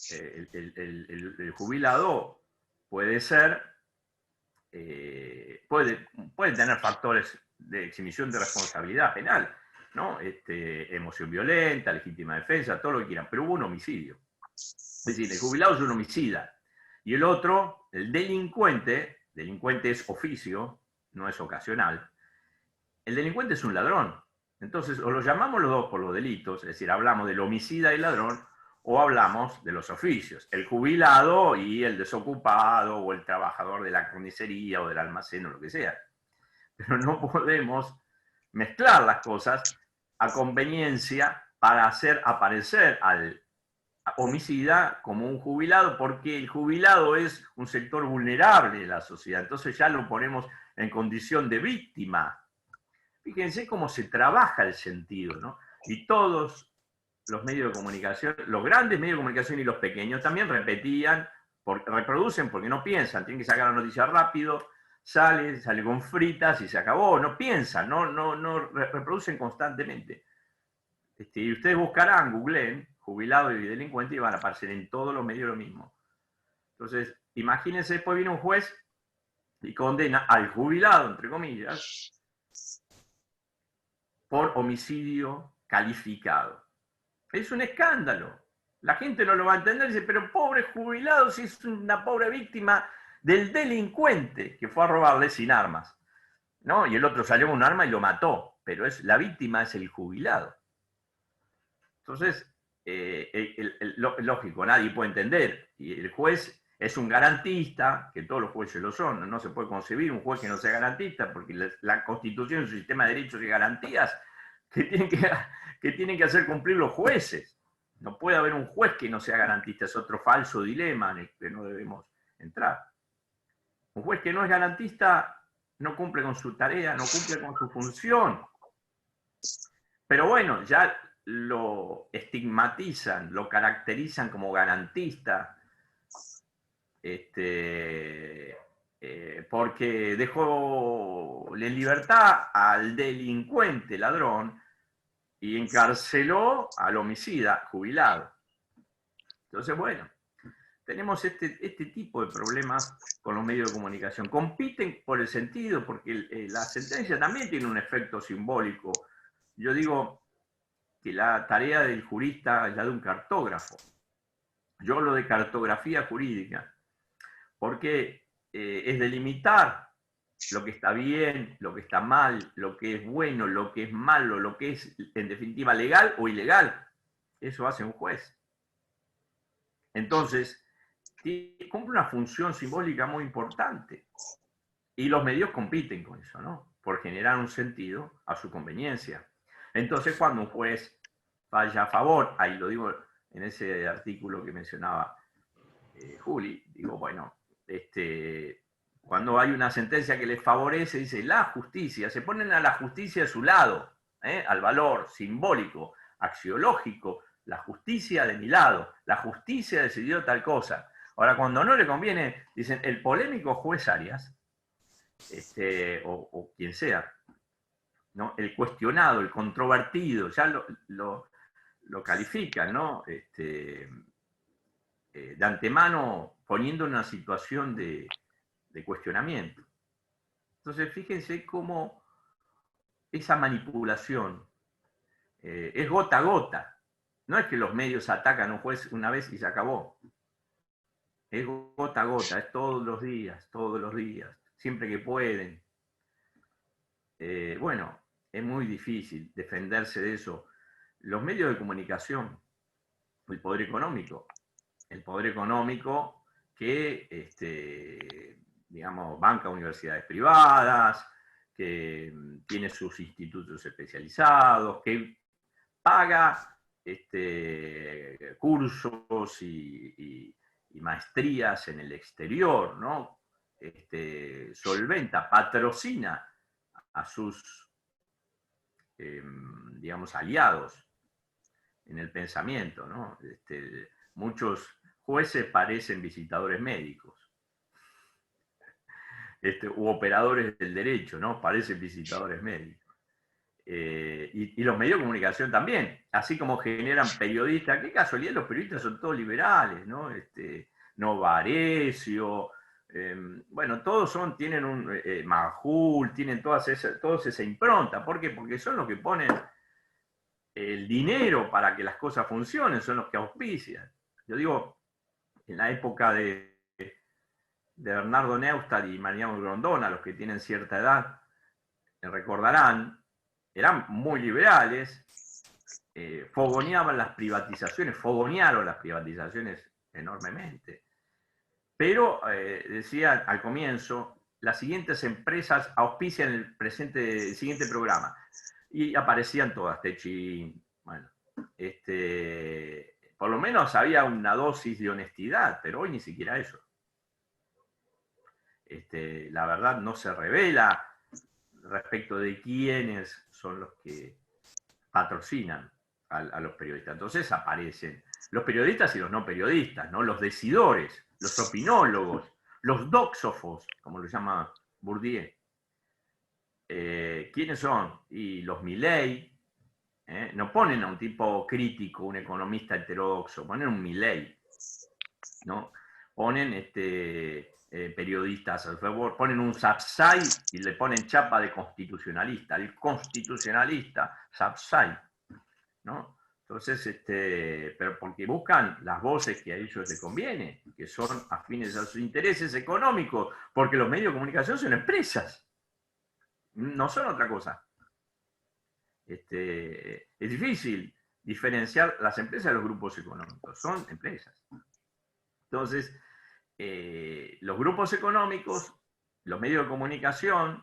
el jubilado puede ser, puede tener factores de exhibición de responsabilidad penal, ¿no? Emoción violenta, legítima defensa, todo lo que quieran, pero hubo un homicidio. Es decir, el jubilado es un homicida. Y el otro, el delincuente es oficio, no es ocasional. El delincuente es un ladrón. Entonces, o lo llamamos los dos por los delitos, es decir, hablamos del homicida y el ladrón, o hablamos de los oficios, el jubilado y el desocupado, o el trabajador de la carnicería o del almacén o lo que sea. Pero no podemos mezclar las cosas a conveniencia para hacer aparecer al homicida como un jubilado, porque el jubilado es un sector vulnerable de la sociedad, entonces ya lo ponemos en condición de víctima. Fíjense cómo se trabaja el sentido, ¿no? Y todos los medios de comunicación, los grandes medios de comunicación y los pequeños también repetían, reproducen porque no piensan, tienen que sacar la noticia rápido, sale con fritas y se acabó, no piensan, no reproducen constantemente. Y ustedes buscarán, googleen, jubilado y delincuente y van a aparecer en todos los medios lo mismo. Entonces, imagínense, después viene un juez y condena al jubilado, entre comillas, por homicidio calificado. Es un escándalo. La gente no lo va a entender y dice, pero pobre jubilado, si es una pobre víctima del delincuente que fue a robarle sin armas, ¿no? Y el otro salió con un arma y lo mató, pero la víctima es el jubilado. Entonces, lógico, nadie puede entender. Y el juez es un garantista, que todos los jueces lo son, no se puede concebir un juez que no sea garantista, porque la Constitución es un sistema de derechos y garantías que tienen que hacer cumplir los jueces. No puede haber un juez que no sea garantista, es otro falso dilema en el que no debemos entrar. Un juez que no es garantista no cumple con su tarea, no cumple con su función. Pero bueno, ya lo estigmatizan, lo caracterizan como garantista, porque dejó en libertad al delincuente, ladrón, y encarceló al homicida, jubilado. Entonces, bueno, tenemos este tipo de problemas con los medios de comunicación. Compiten por el sentido, porque la sentencia también tiene un efecto simbólico. Yo digo que la tarea del jurista es la de un cartógrafo. Yo hablo de cartografía jurídica, porque es delimitar lo que está bien, lo que está mal, lo que es bueno, lo que es malo, lo que es, en definitiva, legal o ilegal. Eso hace un juez. Entonces, cumple una función simbólica muy importante. Y los medios compiten con eso, ¿no? Por generar un sentido a su conveniencia. Entonces, cuando un juez falla a favor, ahí lo digo en ese artículo que mencionaba Juli, digo, bueno, cuando hay una sentencia que les favorece, dice la justicia, se ponen a la justicia a su lado, al valor simbólico, axiológico, la justicia de mi lado, la justicia decidió tal cosa. Ahora, cuando no le conviene, dicen, el polémico juez Arias, o quien sea, ¿no? El cuestionado, el controvertido, ya lo califican, ¿no? De antemano poniendo una situación de cuestionamiento. Entonces, fíjense cómo esa manipulación es gota a gota. No es que los medios atacan a un juez una vez y se acabó. Es gota a gota, es todos los días, siempre que pueden. Bueno, es muy difícil defenderse de eso. Los medios de comunicación, el poder económico que, digamos, banca universidades privadas, que tiene sus institutos especializados, que paga cursos y maestrías en el exterior, ¿no? Solventa, patrocina a sus, digamos, aliados en el pensamiento, ¿no? Muchos jueces parecen visitadores médicos, u operadores del derecho, ¿no? Parecen visitadores médicos. Y los medios de comunicación también, así como generan periodistas. Qué casualidad, los periodistas son todos liberales, ¿no? Novarecio, bueno, todos tienen un Majul, tienen todos esa impronta. ¿Por qué? Porque son los que ponen el dinero para que las cosas funcionen, son los que auspician. Yo digo, en la época de Bernardo Neustadt y Mariano Grondona, los que tienen cierta edad, recordarán, eran muy liberales, fogoneaban las privatizaciones, fogonearon las privatizaciones enormemente. Pero decía al comienzo, las siguientes empresas auspician el siguiente programa. Y aparecían todas, Techin, bueno, por lo menos había una dosis de honestidad, pero hoy ni siquiera eso. La verdad no se revela respecto de quiénes son los que patrocinan a los periodistas. Entonces aparecen los periodistas y los no periodistas, ¿no? Los decidores, los opinólogos, los doxófos, como lo llama Bourdieu. ¿Quiénes son? Y los Milley. No ponen a un tipo crítico, un economista heterodoxo, ponen un Milley, ¿no? Ponen periodistas, ponen un Sapsay y le ponen chapa de constitucionalista, el constitucionalista Sapsay, ¿no? Entonces, pero porque buscan las voces que a ellos les conviene, que son afines a sus intereses económicos, porque los medios de comunicación son empresas, no son otra cosa. Es difícil diferenciar las empresas de los grupos económicos, son empresas. Entonces, los grupos económicos, los medios de comunicación,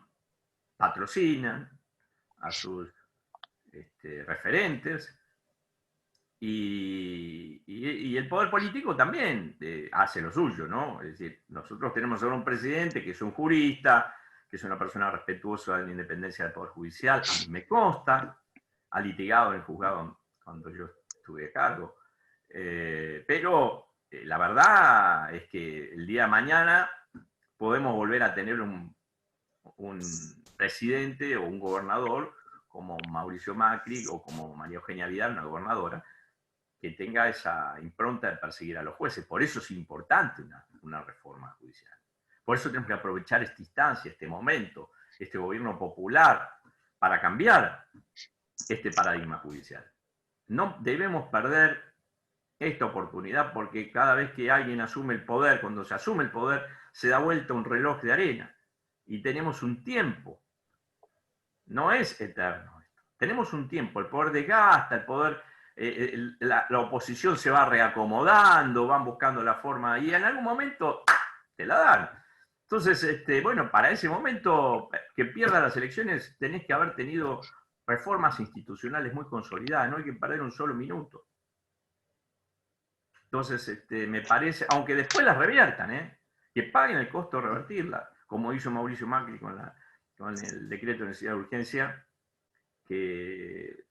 patrocinan a sus referentes y el poder político también hace lo suyo, ¿no? Es decir, nosotros tenemos ahora un presidente que es un jurista, que es una persona respetuosa de la independencia del Poder Judicial, a mí me consta, ha litigado en el juzgado cuando yo estuve a cargo, pero la verdad es que el día de mañana podemos volver a tener un presidente o un gobernador como Mauricio Macri o como María Eugenia Vidal, una gobernadora, que tenga esa impronta de perseguir a los jueces. Por eso es importante una reforma judicial. Por eso tenemos que aprovechar esta instancia, este momento, este gobierno popular, para cambiar este paradigma judicial. No debemos perder esta oportunidad porque cada vez que alguien asume el poder, cuando se asume el poder, se da vuelta un reloj de arena y tenemos un tiempo. No es eterno esto. Tenemos un tiempo, el poder desgasta, el poder, la oposición se va reacomodando, van buscando la forma y en algún momento te la dan. Entonces, bueno, para ese momento que pierdan las elecciones tenés que haber tenido reformas institucionales muy consolidadas, no hay que perder un solo minuto. Entonces, me parece, aunque después las reviertan, que paguen el costo de revertirla, como hizo Mauricio Macri con el decreto de necesidad de urgencia, que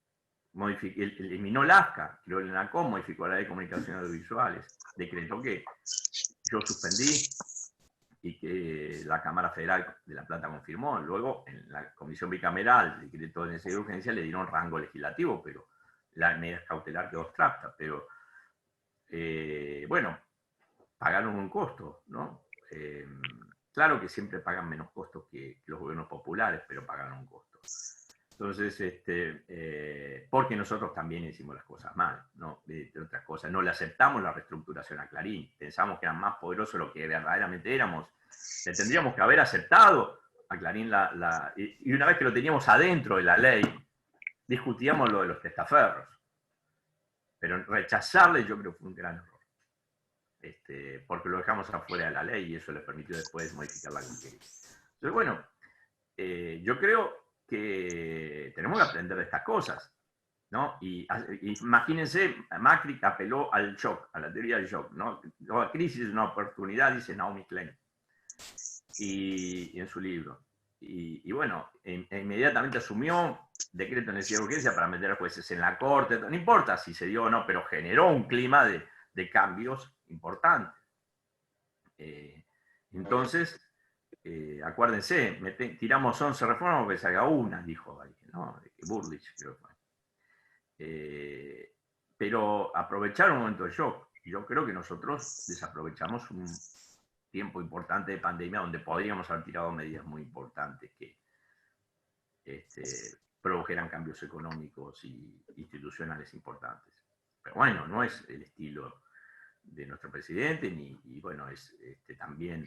eliminó la ASCA, creó el ENACOM, modificó la ley de comunicaciones audiovisuales, decretó que yo suspendí y que la Cámara Federal de La Plata confirmó. Luego, en la Comisión Bicameral, el decreto de necesidad de urgencia le dieron rango legislativo, pero la medida cautelar quedó abstracta. Pero, bueno, pagaron un costo, ¿no? Claro que siempre pagan menos costos que los gobiernos populares, pero pagaron un costo. Entonces, porque nosotros también hicimos las cosas mal, ¿no? De otras cosas. No le aceptamos la reestructuración a Clarín. Pensamos que eran más poderosos de lo que verdaderamente éramos. Le tendríamos que haber aceptado a Clarín y una vez que lo teníamos adentro de la ley, discutíamos lo de los testaferros. Pero rechazarle yo creo que fue un gran error. Porque lo dejamos afuera de la ley y eso le permitió después modificar la ley. Entonces, bueno, yo creo que tenemos que aprender de estas cosas, ¿no? Y imagínense, Macri apeló al shock, a la teoría del shock, ¿no? La crisis es una oportunidad, dice Naomi Klein, y en su libro. Y bueno, inmediatamente asumió decreto de necesidad de urgencia para meter a jueces en la corte, no importa si se dio o no, pero generó un clima de cambios importantes. Entonces, acuérdense, tiramos 11 reformas porque salga una, dijo alguien, ¿no? Burlich, creo que fue. Pero aprovechar un momento de shock. Yo creo que nosotros desaprovechamos un tiempo importante de pandemia donde podríamos haber tirado medidas muy importantes que produjeran cambios económicos y institucionales importantes. Pero bueno, no es el estilo de nuestro presidente, y bueno, también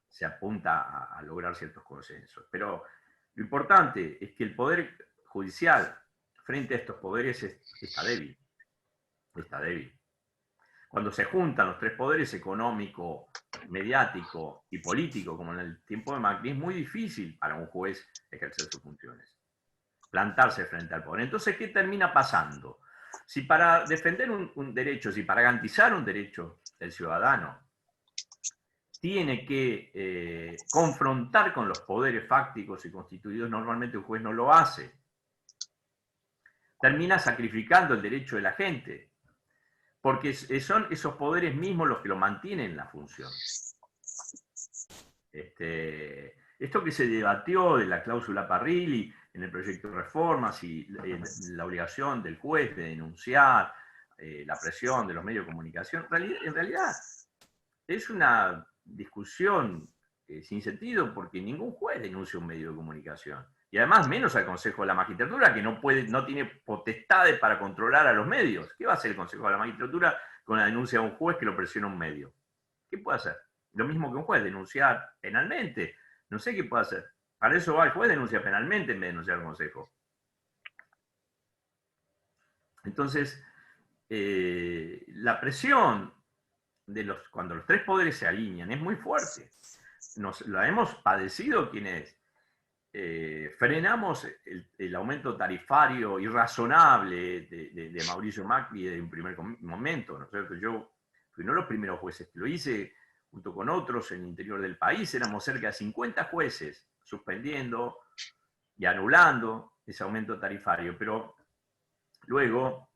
se apunta a lograr ciertos consensos. Pero lo importante es que el Poder Judicial, frente a estos poderes, está débil. Está débil. Cuando se juntan los tres poderes, económico, mediático y político, como en el tiempo de Macri, es muy difícil para un juez ejercer sus funciones, plantarse frente al poder. Entonces, ¿qué termina pasando? Si para defender un derecho, si para garantizar un derecho del ciudadano, tiene que confrontar con los poderes fácticos y constituidos, normalmente un juez no lo hace. Termina sacrificando el derecho de la gente, porque son esos poderes mismos los que lo mantienen en la función. Esto que se debatió de la cláusula Parrilli en el proyecto de reformas y la obligación del juez de denunciar, la presión de los medios de comunicación, en realidad es una discusión sin sentido, porque ningún juez denuncia un medio de comunicación. Y además menos al Consejo de la Magistratura, que no tiene potestades para controlar a los medios. ¿Qué va a hacer el Consejo de la Magistratura con la denuncia de un juez que lo presiona un medio? ¿Qué puede hacer? Lo mismo que un juez, denunciar penalmente. No sé qué puede hacer. Para eso va el juez, denuncia penalmente en vez de denunciar al Consejo. Entonces, la presión cuando los tres poderes se alinean es muy fuerte. La hemos padecido quienes frenamos el aumento tarifario irrazonable de Mauricio Macri desde un primer momento, ¿no es cierto? Yo fui uno de los primeros jueces que lo hice, junto con otros en el interior del país. Éramos cerca de 50 jueces suspendiendo y anulando ese aumento tarifario, pero luego,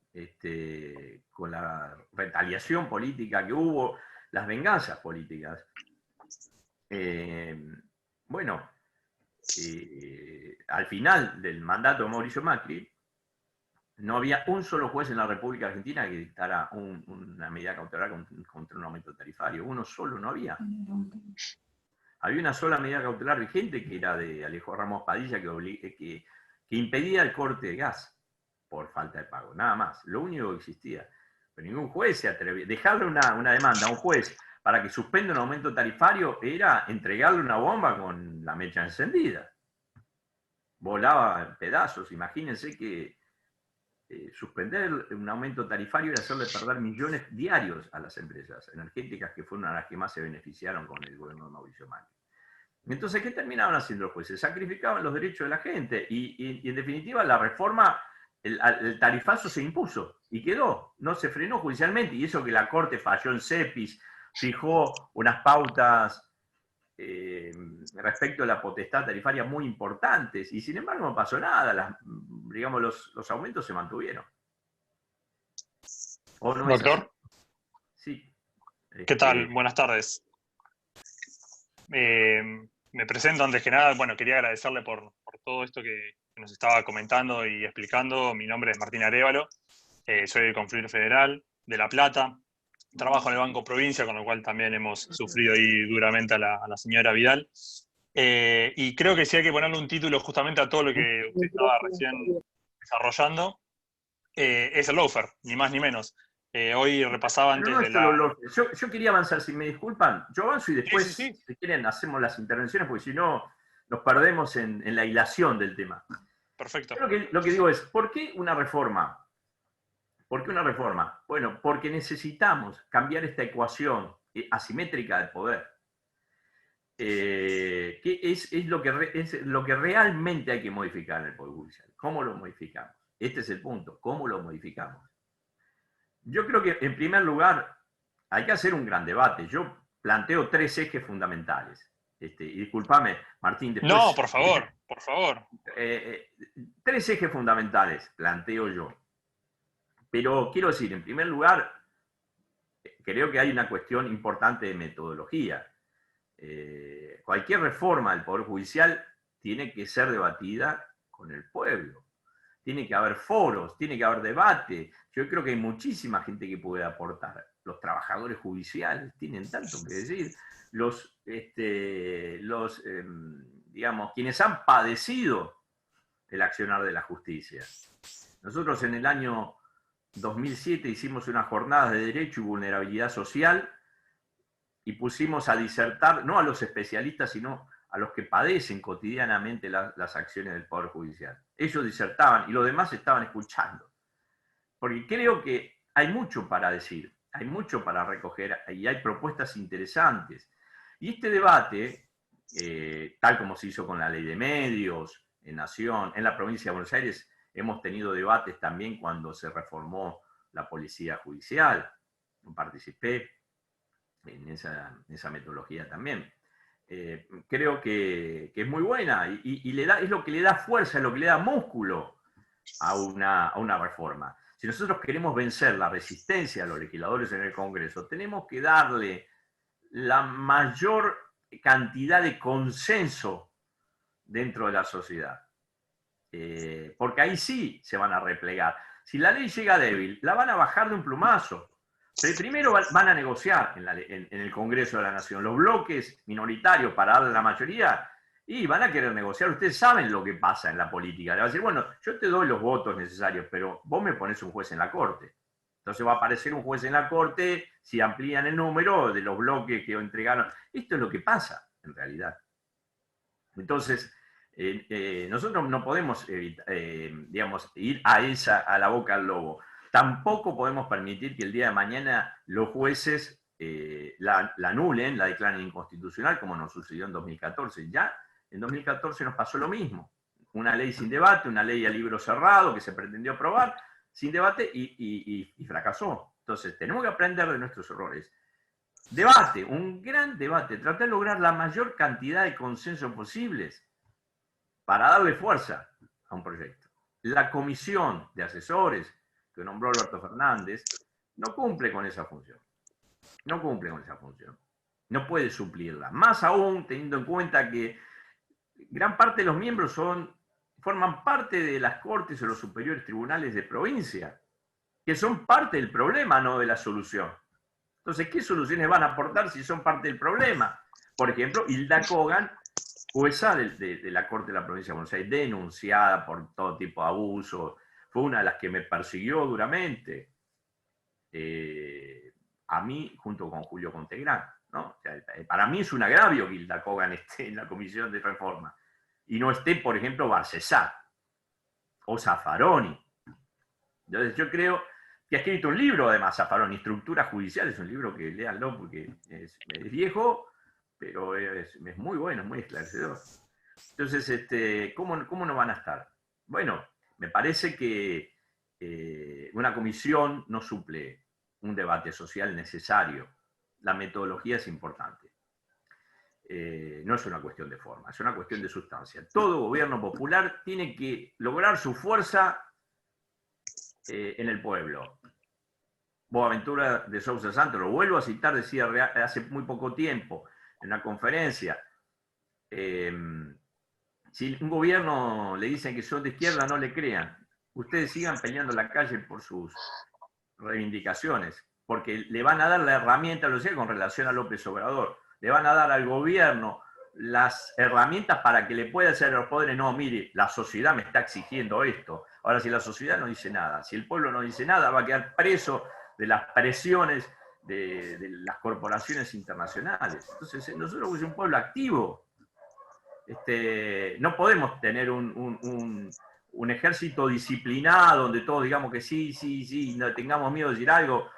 con la retaliación política que hubo, las venganzas políticas, bueno, al final del mandato de Mauricio Macri, no había un solo juez en la República Argentina que dictara una medida cautelar contra un aumento tarifario. Uno solo no había. Había una sola medida cautelar vigente, que era de Alejo Ramos Padilla, que impedía el corte de gas por falta de pago, nada más. Lo único que existía. Pero ningún juez se atrevía. Dejarle una demanda a un juez para que suspenda un aumento tarifario era entregarle una bomba con la mecha encendida. Volaba en pedazos. Imagínense que suspender un aumento tarifario era hacerle perder millones diarios a las empresas energéticas, que fueron las que más se beneficiaron con el gobierno de Mauricio Macri. Entonces, ¿qué terminaban haciendo los jueces? Sacrificaban los derechos de la gente y en definitiva la reforma, el tarifazo se impuso y quedó, no se frenó judicialmente, y eso que la Corte falló en Cepis, fijó unas pautas respecto a la potestad tarifaria muy importantes, y sin embargo no pasó nada, digamos, los aumentos se mantuvieron. ¿O no es Doctor. así? Sí. ¿Qué tal? Buenas tardes. Me presento antes que nada. Bueno, quería agradecerle por todo esto que nos estaba comentando y explicando. Mi nombre es Martín Arévalo, soy del Confluir Federal de La Plata. Trabajo en el Banco Provincia, con lo cual también hemos sufrido ahí duramente a la señora Vidal. Y creo que sí hay que ponerle un título justamente a todo lo que usted estaba recién desarrollando. Es el lawfare, ni más ni menos. Hoy repasaba antes no de la... Yo quería avanzar, si me disculpan, yo avanzo y después, sí. si quieren, hacemos las intervenciones, porque si no, nos perdemos en la hilación del tema. Perfecto. Lo que digo es, ¿por qué una reforma? ¿Por qué una reforma? Bueno, porque necesitamos cambiar esta ecuación asimétrica del poder, que es lo que realmente hay que modificar en el Poder Judicial. ¿Cómo lo modificamos? Este es el punto, ¿cómo lo modificamos? Yo creo que, en primer lugar, hay que hacer un gran debate. Yo planteo 3 ejes fundamentales. Y discúlpame, Martín, después... No, por favor, por favor. 3 ejes fundamentales planteo yo. Pero quiero decir, en primer lugar, creo que hay una cuestión importante de metodología. cualquier reforma del Poder Judicial tiene que ser debatida con el pueblo. Tiene que haber foros, tiene que haber debate. Yo creo que hay muchísima gente que puede aportar. Los trabajadores judiciales tienen tanto que decir. Digamos, quienes han padecido el accionar de la justicia. Nosotros en el año 2007 hicimos unas jornadas de derecho y vulnerabilidad social y pusimos a disertar, no a los especialistas, sino a los que padecen cotidianamente las acciones del Poder Judicial. Ellos disertaban y los demás estaban escuchando. Porque creo que hay mucho para decir, hay mucho para recoger y hay propuestas interesantes. Y este debate, tal como se hizo con la ley de medios, en Nación, en la provincia de Buenos Aires, hemos tenido debates también cuando se reformó la policía judicial. Participé en esa metodología también. Creo que es muy buena y es lo que le da fuerza, es lo que le da músculo a una reforma. Si nosotros queremos vencer la resistencia a los legisladores en el Congreso, tenemos que darle la mayor cantidad de consenso dentro de la sociedad. Porque ahí sí se van a replegar. Si la ley llega débil, la van a bajar de un plumazo. Pero primero van a negociar en el Congreso de la Nación. Los bloques minoritarios para darle la mayoría, y van a querer negociar. Ustedes saben lo que pasa en la política. Le va a decir, bueno, yo te doy los votos necesarios, pero vos me pones un juez en la Corte. Entonces va a aparecer un juez en la Corte si amplían el número de los bloques que entregaron. Esto es lo que pasa, en realidad. Entonces, nosotros no podemos digamos, ir a la boca al lobo. Tampoco podemos permitir que el día de mañana los jueces la anulen, la declaren inconstitucional, como nos sucedió en 2014. Ya en 2014 nos pasó lo mismo. Una ley sin debate, una ley a libro cerrado que se pretendió aprobar sin debate y fracasó. Entonces, tenemos que aprender de nuestros errores. Debate, un gran debate, tratar de lograr la mayor cantidad de consensos posibles para darle fuerza a un proyecto. La comisión de asesores que nombró Alberto Fernández no cumple con esa función. No cumple con esa función. No puede suplirla. Más aún teniendo en cuenta que gran parte de los miembros forman parte de las cortes o los superiores tribunales de provincia, que son parte del problema, no de la solución. Entonces, ¿qué soluciones van a aportar si son parte del problema? Por ejemplo, Hilda Kogan, jueza de la Corte de la Provincia de Buenos Aires, denunciada por todo tipo de abuso, fue una de las que me persiguió duramente, a mí junto con Julio Contegrán, ¿no? O sea, para mí es un agravio que Hilda Kogan esté en la Comisión de Reforma y no esté, por ejemplo, Barcesat o Zaffaroni. Entonces yo creo que ha escrito un libro además, Zaffaroni, Estructura Judicial, es un libro que léanlo porque es viejo, pero es muy bueno, es muy esclarecedor. Entonces, ¿cómo no van a estar? Bueno, me parece que una comisión no suple un debate social necesario. La metodología es importante. No es una cuestión de forma, es una cuestión de sustancia. Todo gobierno popular tiene que lograr su fuerza en el pueblo. Boaventura de Sousa Santos, lo vuelvo a citar, decía hace muy poco tiempo en una conferencia, si un gobierno le dicen que son de izquierda, no le crean. Ustedes sigan peleando en la calle por sus reivindicaciones, porque le van a dar la herramienta, lo decía con relación a López Obrador, le van a dar al gobierno las herramientas para que le pueda decir a los poderes, no, mire, la sociedad me está exigiendo esto. Ahora, si la sociedad no dice nada, si el pueblo no dice nada, va a quedar preso de las presiones de las corporaciones internacionales. Entonces, nosotros somos un pueblo activo. No podemos tener un ejército disciplinado donde todos digamos que sí, no tengamos miedo de decir algo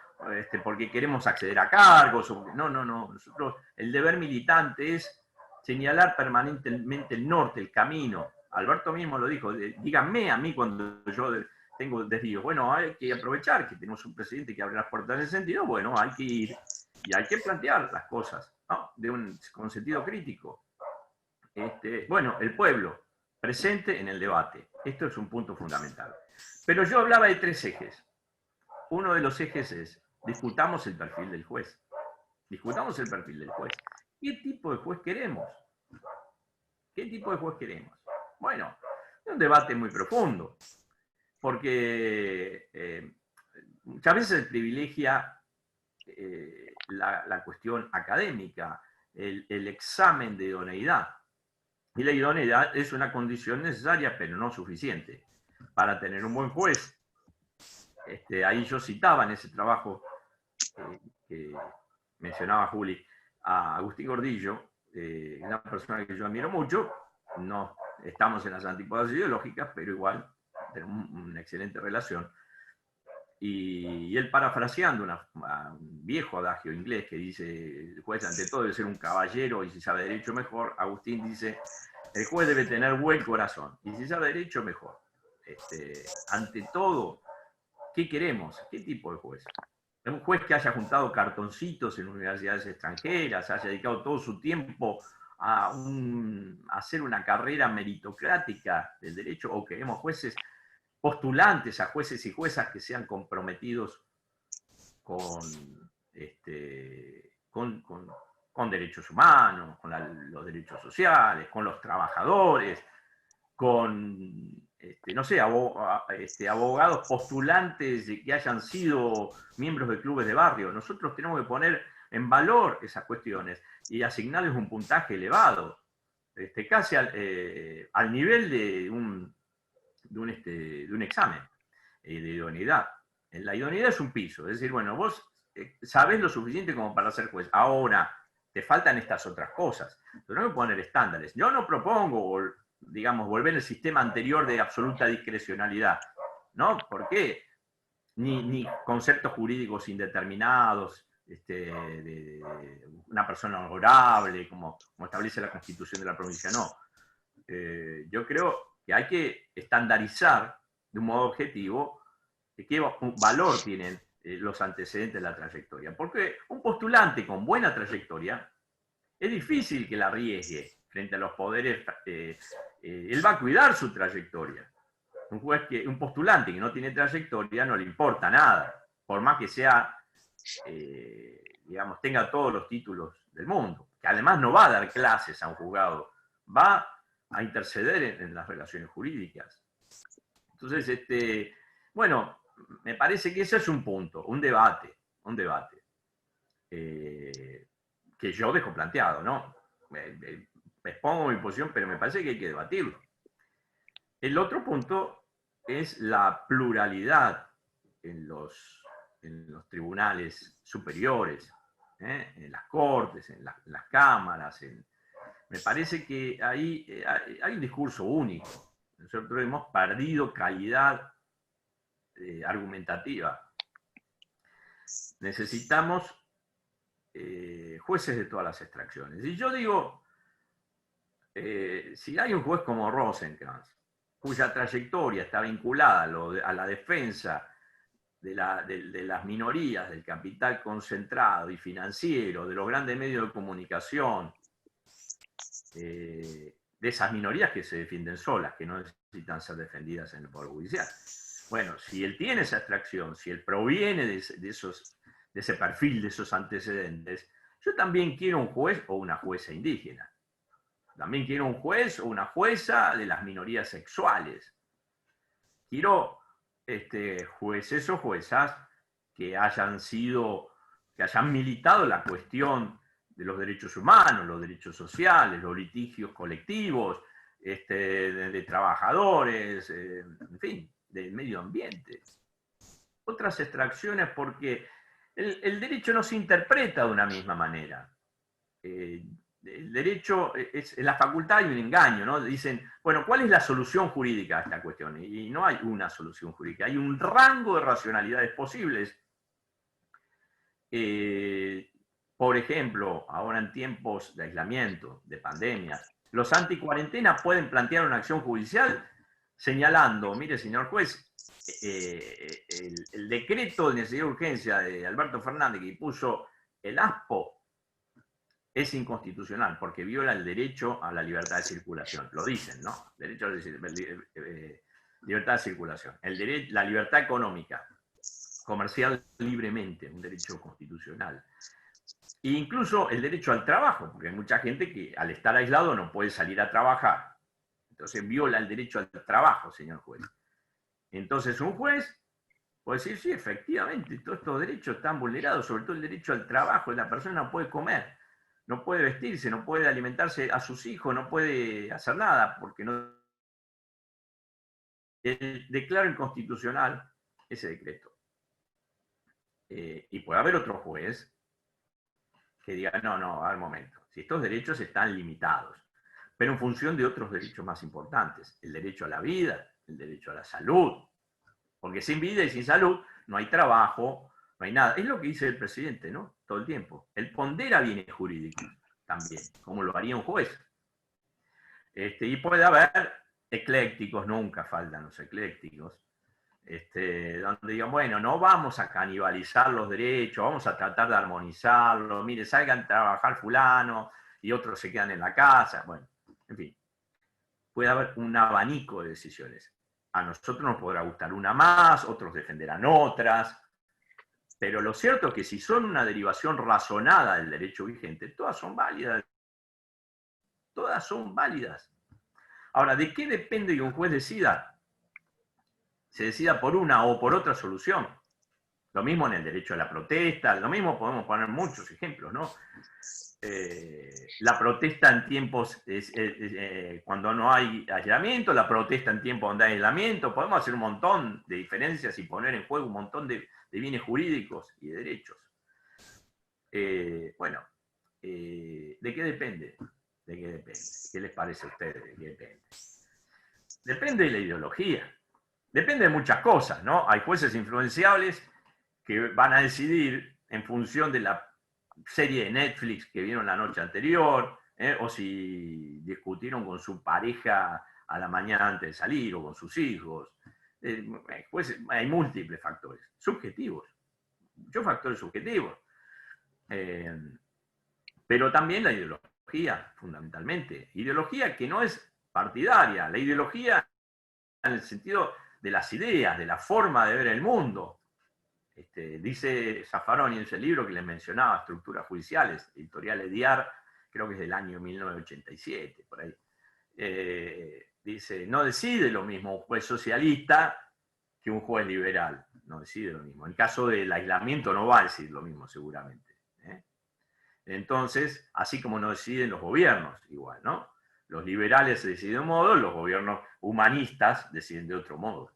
porque queremos acceder a cargos. No. Nosotros, el deber militante es señalar permanentemente el norte, el camino. Alberto mismo lo dijo, díganme a mí cuando yo tengo desvíos. Bueno, hay que aprovechar que tenemos un presidente que abre las puertas en ese sentido. Bueno, hay que ir y hay que plantear las cosas, ¿no? Con sentido crítico. Bueno, el pueblo presente en el debate. Esto es un punto fundamental. Pero yo hablaba de 3 ejes. Uno de los ejes es, discutamos el perfil del juez. Discutamos el perfil del juez. ¿Qué tipo de juez queremos? ¿Qué tipo de juez queremos? Bueno, es un debate muy profundo, porque muchas veces se privilegia la cuestión académica, el examen de idoneidad. Y la idoneidad es una condición necesaria, pero no suficiente, para tener un buen juez. Ahí yo citaba en ese trabajo que mencionaba Juli, a Agustín Gordillo, una persona que yo admiro mucho. No estamos en las antípodas ideológicas, pero igual tenemos una excelente relación. Y él, parafraseando un viejo adagio inglés que dice: el juez ante todo debe ser un caballero, y si sabe derecho mejor, Agustín dice: el juez debe tener buen corazón, y si sabe derecho mejor. Ante todo, ¿qué queremos? ¿Qué tipo de juez? Un juez que haya juntado cartoncitos en universidades extranjeras, haya dedicado todo su tiempo a hacer una carrera meritocrática del derecho, o queremos jueces postulantes a jueces y juezas que sean comprometidos con, con derechos humanos, con los derechos sociales, con los trabajadores, con, no sé, abogados postulantes que hayan sido miembros de clubes de barrio. Nosotros tenemos que poner en valor esas cuestiones y asignarles un puntaje elevado, casi al nivel de un examen de idoneidad. La idoneidad es un piso, es decir, bueno, vos sabés lo suficiente como para ser juez. Ahora, te faltan estas otras cosas. Tenemos que poner estándares. Yo no propongo, digamos, volver al sistema anterior de absoluta discrecionalidad, ¿no? ¿Por qué? Ni conceptos jurídicos indeterminados, de una persona honorable, como establece la Constitución de la provincia, no. Yo creo que hay que estandarizar de un modo objetivo qué valor tienen los antecedentes de la trayectoria. Porque un postulante con buena trayectoria es difícil que la arriesgue frente a los poderes. Él va a cuidar su trayectoria. Un postulante que no tiene trayectoria no le importa nada, por más que sea, digamos, tenga todos los títulos del mundo, que además no va a dar clases a un juzgado, va a interceder en las relaciones jurídicas. Entonces, bueno, me parece que ese es un punto, un debate, que yo dejo planteado, ¿no? Expongo mi posición, pero me parece que hay que debatirlo. El otro punto es la pluralidad en los tribunales superiores, en las cortes, en las cámaras. Me parece que ahí hay un discurso único. Nosotros hemos perdido calidad argumentativa. Necesitamos jueces de todas las extracciones. Y yo digo, si hay un juez como Rosenkrantz, cuya trayectoria está vinculada a la defensa de las minorías, del capital concentrado y financiero, de los grandes medios de comunicación, de esas minorías que se defienden solas, que no necesitan ser defendidas en el Poder Judicial. Bueno, si él tiene esa extracción, si él proviene de ese perfil, de esos antecedentes, yo también quiero un juez o una jueza indígena. También quiero un juez o una jueza de las minorías sexuales. Quiero jueces o juezas que hayan militado la cuestión de los derechos humanos, los derechos sociales, los litigios colectivos, de trabajadores, en fin, del medio ambiente. Otras extracciones, porque el derecho no se interpreta de una misma manera. El derecho, en la facultad hay un engaño, ¿no? Dicen, bueno, ¿cuál es la solución jurídica a esta cuestión? Y no hay una solución jurídica, hay un rango de racionalidades posibles. Por ejemplo, ahora en tiempos de aislamiento, de pandemia, los anticuarentena pueden plantear una acción judicial señalando: mire, señor juez, el decreto de necesidad de urgencia de Alberto Fernández, que puso el ASPO, es inconstitucional porque viola el derecho a la libertad de circulación. Lo dicen, ¿no? Derecho a libertad de circulación. La libertad económica, comercial libremente, un derecho constitucional. E incluso el derecho al trabajo, porque hay mucha gente que al estar aislado no puede salir a trabajar. Entonces viola el derecho al trabajo, señor juez. Entonces un juez puede decir, sí, efectivamente, todos estos derechos están vulnerados, sobre todo el derecho al trabajo. La persona no puede comer, no puede vestirse, no puede alimentarse a sus hijos, no puede hacer nada, porque no declaro inconstitucional ese decreto. Y puede haber otro juez que diga, no, al momento, si estos derechos están limitados, pero en función de otros derechos más importantes, el derecho a la vida, el derecho a la salud, porque sin vida y sin salud no hay trabajo, no hay nada. Es lo que dice el presidente, ¿no? Todo el tiempo. Él pondera bienes jurídicos también, como lo haría un juez. Y puede haber eclécticos, nunca faltan los eclécticos, donde digan, bueno, no vamos a canibalizar los derechos, vamos a tratar de armonizarlos, mire, salgan a trabajar fulano y otros se quedan en la casa, bueno, en fin, puede haber un abanico de decisiones. A nosotros nos podrá gustar una más, otros defenderán otras, pero lo cierto es que si son una derivación razonada del derecho vigente, todas son válidas. Todas son válidas. Ahora, ¿de qué depende que un juez decida? Se decida por una o por otra solución. Lo mismo en el derecho a la protesta, lo mismo podemos poner muchos ejemplos, ¿no? La protesta en tiempos cuando no hay aislamiento, la protesta en tiempos donde hay aislamiento, podemos hacer un montón de diferencias y poner en juego un montón de bienes jurídicos y de derechos. Bueno, ¿de qué depende? ¿De qué depende? ¿Qué les parece a ustedes? ¿De qué depende? Depende de la ideología. Depende de muchas cosas, ¿no? Hay jueces influenciables que van a decidir en función de la serie de Netflix que vieron la noche anterior, o si discutieron con su pareja a la mañana antes de salir, o con sus hijos. Pues hay múltiples factores, subjetivos, muchos factores subjetivos. Pero también la ideología, fundamentalmente. Ideología que no es partidaria, la ideología en el sentido de las ideas, de la forma de ver el mundo. Dice Zaffaroni en ese libro que les mencionaba, Estructuras Judiciales, editorial Ediar, creo que es del año 1987, por ahí. Dice, no decide lo mismo un juez socialista que un juez liberal, no decide lo mismo. En caso del aislamiento no va a decir lo mismo seguramente. Entonces, así como no deciden los gobiernos, igual, ¿no? Los liberales deciden de un modo, los gobiernos humanistas deciden de otro modo.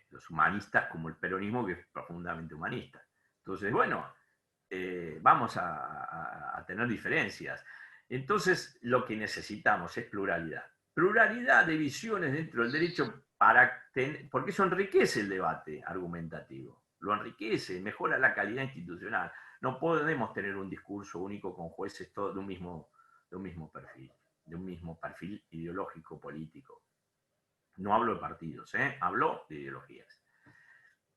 Los humanistas como el peronismo, que es profundamente humanista. Entonces, bueno, vamos a tener diferencias. Entonces, lo que necesitamos es pluralidad. Pluralidad de visiones dentro del derecho porque eso enriquece el debate argumentativo, lo enriquece, mejora la calidad institucional. No podemos tener un discurso único con jueces todos de un mismo perfil ideológico, político. No hablo de partidos, hablo de ideologías.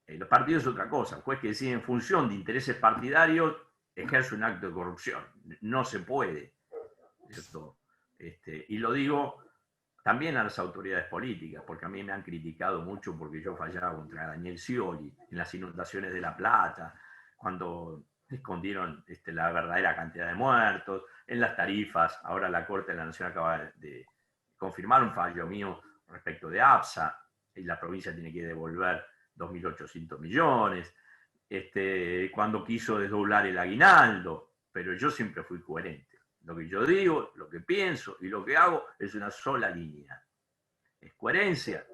Los partidos es otra cosa. Un juez que decide en función de intereses partidarios ejerce un acto de corrupción. No se puede. ¿Cierto? Y lo digo también a las autoridades políticas, porque a mí me han criticado mucho porque yo fallaba contra Daniel Scioli en las inundaciones de La Plata, cuando escondieron la verdadera cantidad de muertos, en las tarifas. Ahora la Corte de la Nación acaba de confirmar un fallo mío respecto de APSA, y la provincia tiene que devolver 2.800 millones, cuando quiso desdoblar el aguinaldo, pero yo siempre fui coherente. Lo que yo digo, lo que pienso y lo que hago es una sola línea. Es coherencia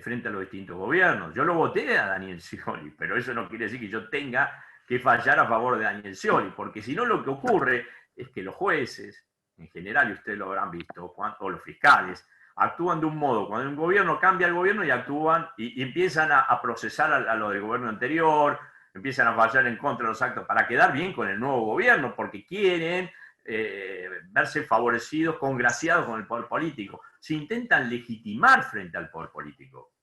frente a los distintos gobiernos. Yo lo voté a Daniel Scioli, pero eso no quiere decir que yo tenga que fallar a favor de Daniel Scioli, porque si no lo que ocurre es que los jueces, en general, y ustedes lo habrán visto, o los fiscales, actúan de un modo, cuando un gobierno cambia el gobierno y actúan y empiezan a procesar a lo del gobierno anterior, empiezan a fallar en contra de los actos para quedar bien con el nuevo gobierno, porque quieren verse favorecidos, congraciados con el poder político. Se intentan legitimar frente al poder político.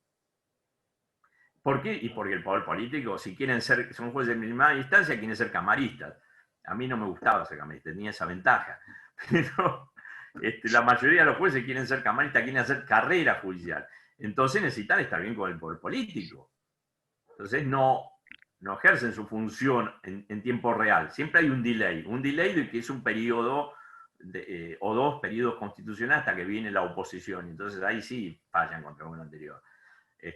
¿Por qué? Y porque el poder político, si quieren ser, son jueces de primera instancia, quieren ser camaristas. A mí no me gustaba ser camarista, tenía esa ventaja. Pero la mayoría de los jueces quieren ser camaristas, quieren hacer carrera judicial. Entonces necesitan estar bien con el poder político. Entonces no no ejercen su función en tiempo real. Siempre hay un delay de que es un periodo o 2 periodos constitucionales hasta que viene la oposición. Entonces ahí sí fallan contra uno anterior.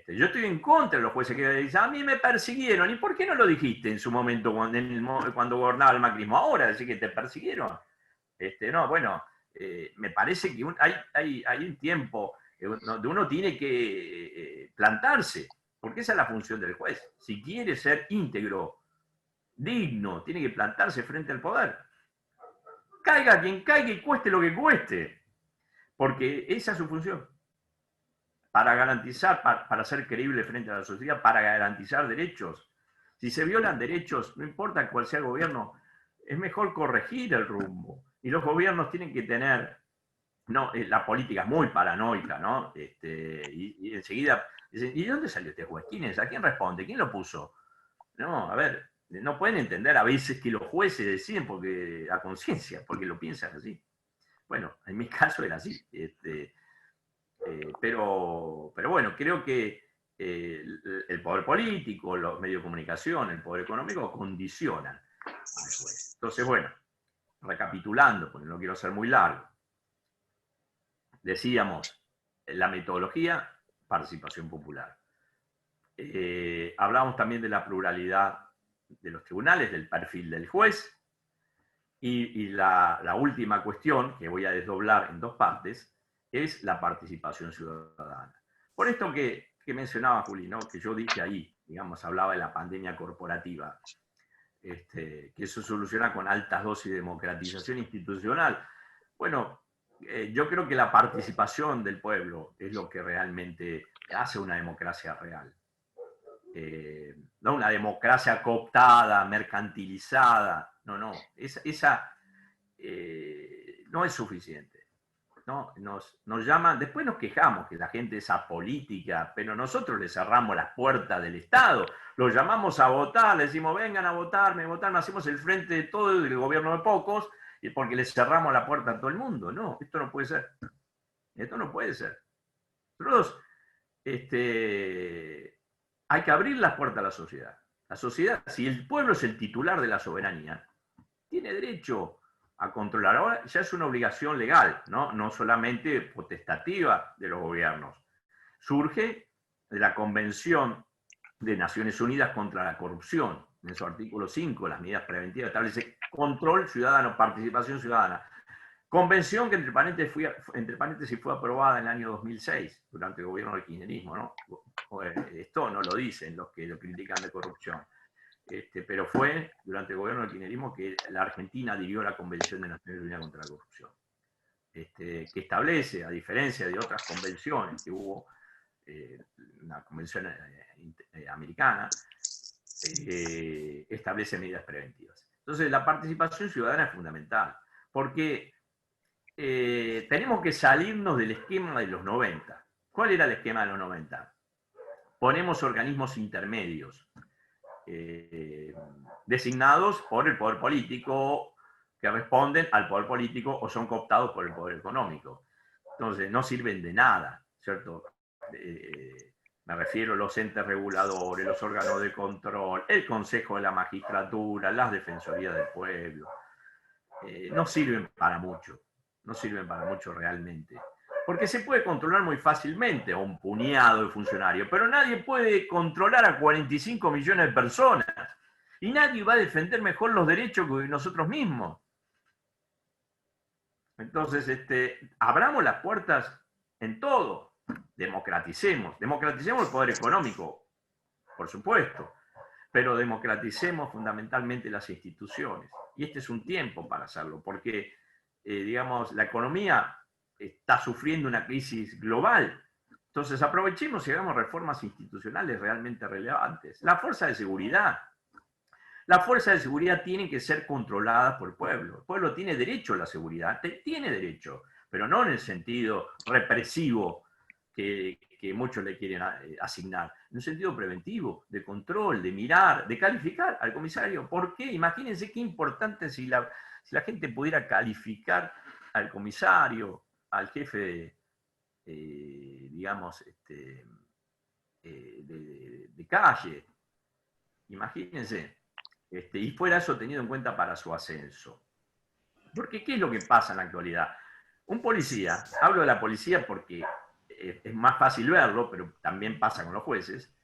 Yo estoy en contra de los jueces que dicen, a mí me persiguieron. ¿Y por qué no lo dijiste en su momento cuando gobernaba el macrismo? Ahora decir que te persiguieron. No, bueno, me parece que hay un tiempo donde uno tiene que plantarse, porque esa es la función del juez. Si quiere ser íntegro, digno, tiene que plantarse frente al poder. Caiga quien caiga y cueste lo que cueste, porque esa es su función. Para garantizar, para ser creíble frente a la sociedad, para garantizar derechos. Si se violan derechos, no importa cuál sea el gobierno, es mejor corregir el rumbo. Y los gobiernos tienen que tener, no, la política es muy paranoica, ¿no? Y enseguida dicen, ¿y de dónde salió este juez? ¿Quién es? ¿A quién responde? ¿Quién lo puso? No, a ver, no pueden entender a veces que los jueces deciden porque a conciencia, porque lo piensan así. Bueno, en mi caso era así. Pero bueno, creo que el poder político, los medios de comunicación, el poder económico condicionan al juez. Entonces, bueno, recapitulando, porque no quiero ser muy largo, decíamos, la metodología, participación popular. Hablamos también de la pluralidad de los tribunales, del perfil del juez, y la última cuestión, que voy a desdoblar en 2 partes, es la participación ciudadana. Por esto que mencionaba Juli, ¿no? Que yo dije ahí, digamos, hablaba de la pandemia corporativa, que eso soluciona con altas dosis de democratización institucional. Bueno, yo creo que la participación del pueblo es lo que realmente hace una democracia real. No una democracia cooptada, mercantilizada, no, esa no es suficiente. ¿No? Nos llaman, después nos quejamos que la gente es apolítica, pero nosotros le cerramos las puertas del Estado, los llamamos a votar, le decimos vengan a votarme, hacemos el frente de todo y el gobierno de pocos, y porque le cerramos la puerta a todo el mundo. No, esto no puede ser. Esto no puede ser. Nosotros, hay que abrir las puertas a la sociedad. La sociedad, si el pueblo es el titular de la soberanía, tiene derecho a controlar. Ahora ya es una obligación legal, no solamente potestativa de los gobiernos. Surge de la Convención de Naciones Unidas contra la Corrupción. En su artículo 5, las medidas preventivas establece control ciudadano, participación ciudadana. Convención que entre paréntesis fue aprobada en el año 2006, durante el gobierno del kirchnerismo, ¿no? Esto no lo dicen los que lo critican de corrupción. Pero fue durante el gobierno del kirchnerismo que la Argentina adhirió a la Convención de Naciones Unidas contra la Corrupción, que establece, a diferencia de otras convenciones que hubo, una convención americana, establece medidas preventivas. Entonces, la participación ciudadana es fundamental, porque tenemos que salirnos del esquema de los 90. ¿Cuál era el esquema de los 90? Ponemos organismos intermedios, designados por el poder político, que responden al poder político o son cooptados por el poder económico. Entonces, no sirven de nada, ¿cierto? Me refiero a los entes reguladores, los órganos de control, el Consejo de la Magistratura, las Defensorías del Pueblo. No sirven para mucho, no sirven para mucho realmente. Porque se puede controlar muy fácilmente a un puñado de funcionarios, pero nadie puede controlar a 45 millones de personas. Y nadie va a defender mejor los derechos que nosotros mismos. Entonces, abramos las puertas en todo. Democraticemos el poder económico, por supuesto, pero democraticemos fundamentalmente las instituciones. Y este es un tiempo para hacerlo, porque, digamos, la economía está sufriendo una crisis global. Entonces, aprovechemos y hagamos reformas institucionales realmente relevantes. La fuerza de seguridad. La fuerza de seguridad tiene que ser controlada por el pueblo. El pueblo tiene derecho a la seguridad, tiene derecho, pero no en el sentido represivo que muchos le quieren asignar, en un sentido preventivo, de control, de mirar, de calificar al comisario. ¿Por qué? Imagínense qué importante si la gente pudiera calificar al comisario, al jefe, digamos, de calle. imagínense, y fuera eso tenido en cuenta para su ascenso. Porque ¿qué es lo que pasa en la actualidad? Un policía, hablo de la policía porque es más fácil verlo, pero también pasa con los jueces.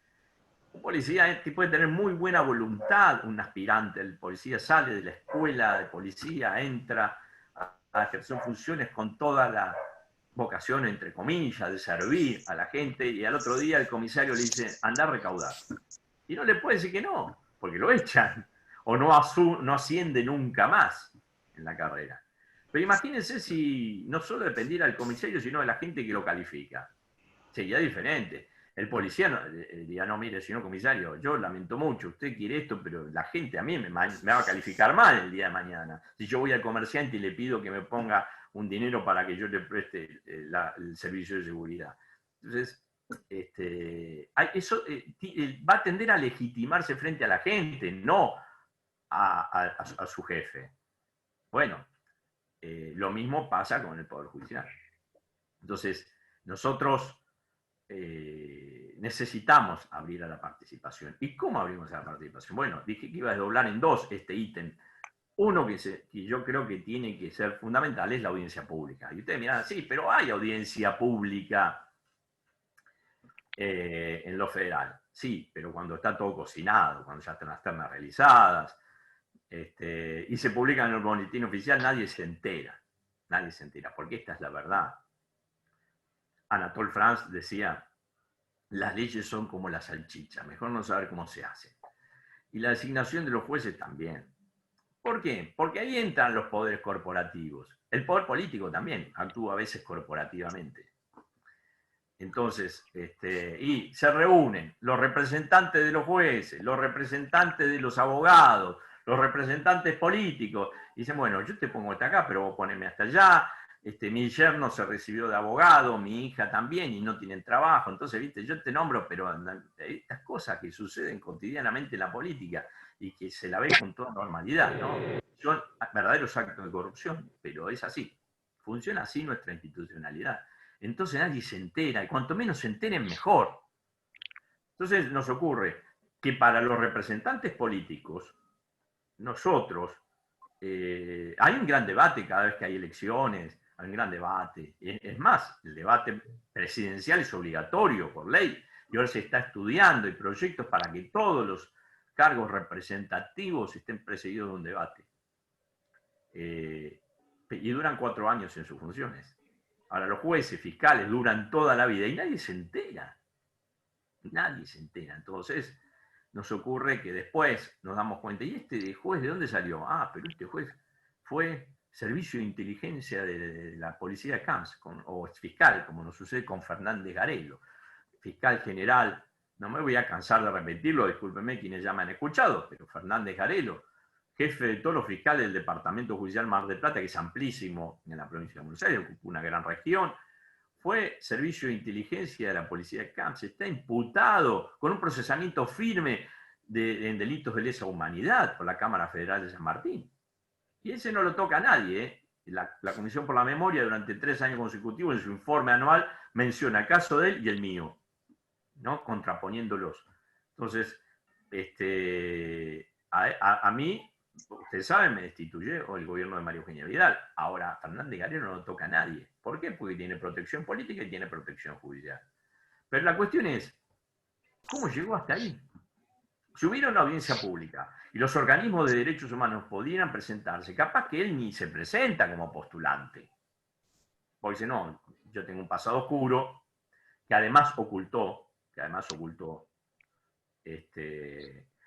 Un policía puede tener muy buena voluntad, un aspirante, el policía sale de la escuela de policía, entra a ejercer funciones con toda la vocación, entre comillas, de servir a la gente, y al otro día el comisario le dice, anda a recaudar. Y no le puede decir que no, porque lo echan, o no asciende nunca más en la carrera. Pero imagínense si no solo dependiera del comisario, sino de la gente que lo califica. Sería diferente. El policía diría, no, mire, señor comisario, yo lamento mucho, usted quiere esto, pero la gente a mí me va a calificar mal el día de mañana. Si yo voy al comerciante y le pido que me ponga un dinero para que yo le preste el servicio de seguridad. Entonces, eso va a tender a legitimarse frente a la gente, no a su jefe. Bueno, lo mismo pasa con el Poder Judicial. Entonces, nosotros necesitamos abrir a la participación. ¿Y cómo abrimos a la participación? Bueno, dije que iba a desdoblar en dos este ítem. Uno que yo creo que tiene que ser fundamental es la audiencia pública. Y ustedes miran, sí, pero hay audiencia pública en lo federal. Sí, pero cuando está todo cocinado, cuando ya están las ternas realizadas, y se publica en el boletín oficial, nadie se entera. Nadie se entera, porque esta es la verdad. Anatole France decía, las leyes son como la salchicha, mejor no saber cómo se hace. Y la designación de los jueces también. ¿Por qué? Porque ahí entran los poderes corporativos. El poder político también actúa a veces corporativamente. Entonces, y se reúnen los representantes de los jueces, los representantes de los abogados, los representantes políticos, y dicen, bueno, yo te pongo hasta acá, pero vos poneme hasta allá, mi yerno se recibió de abogado, mi hija también, y no tienen trabajo, entonces, viste, yo te nombro, pero estas cosas que suceden cotidianamente en la política y que se la ve con toda normalidad, ¿no? Son verdaderos actos de corrupción, pero es así. Funciona así nuestra institucionalidad. Entonces nadie se entera, y cuanto menos se enteren, mejor. Entonces nos ocurre que para los representantes políticos, nosotros, hay un gran debate cada vez que hay elecciones, hay un gran debate. Es más, el debate presidencial es obligatorio por ley, y ahora se está estudiando, hay proyectos para que todos los cargos representativos estén precedidos de un debate. Y duran 4 años en sus funciones. Ahora, los jueces, fiscales duran toda la vida y nadie se entera. Nadie se entera. Entonces, nos ocurre que después nos damos cuenta, ¿y este juez de dónde salió? Ah, pero este juez fue servicio de inteligencia de la policía de Camps, o fiscal, como nos sucede con Fernández Garelo, fiscal general. No me voy a cansar de repetirlo, discúlpenme quienes ya me han escuchado, pero Fernández Garelo, jefe de todos los fiscales del Departamento Judicial Mar del Plata, que es amplísimo en la provincia de Buenos Aires, ocupó una gran región, fue servicio de inteligencia de la policía de Camps, está imputado con un procesamiento firme en delitos de lesa humanidad por la Cámara Federal de San Martín. Y ese no lo toca a nadie, ¿eh? La Comisión por la Memoria durante 3 años consecutivos en su informe anual menciona el caso de él y el mío, ¿no? Contraponiéndolos. Entonces, a mí, ustedes saben, me destituyó el gobierno de María Eugenia Vidal. Ahora, Fernández Garelo no lo toca a nadie. ¿Por qué? Porque tiene protección política y tiene protección judicial. Pero la cuestión es, ¿cómo llegó hasta ahí? Si hubiera una audiencia pública y los organismos de derechos humanos pudieran presentarse, capaz que él ni se presenta como postulante. Porque dice, no, yo tengo un pasado oscuro que además ocultó,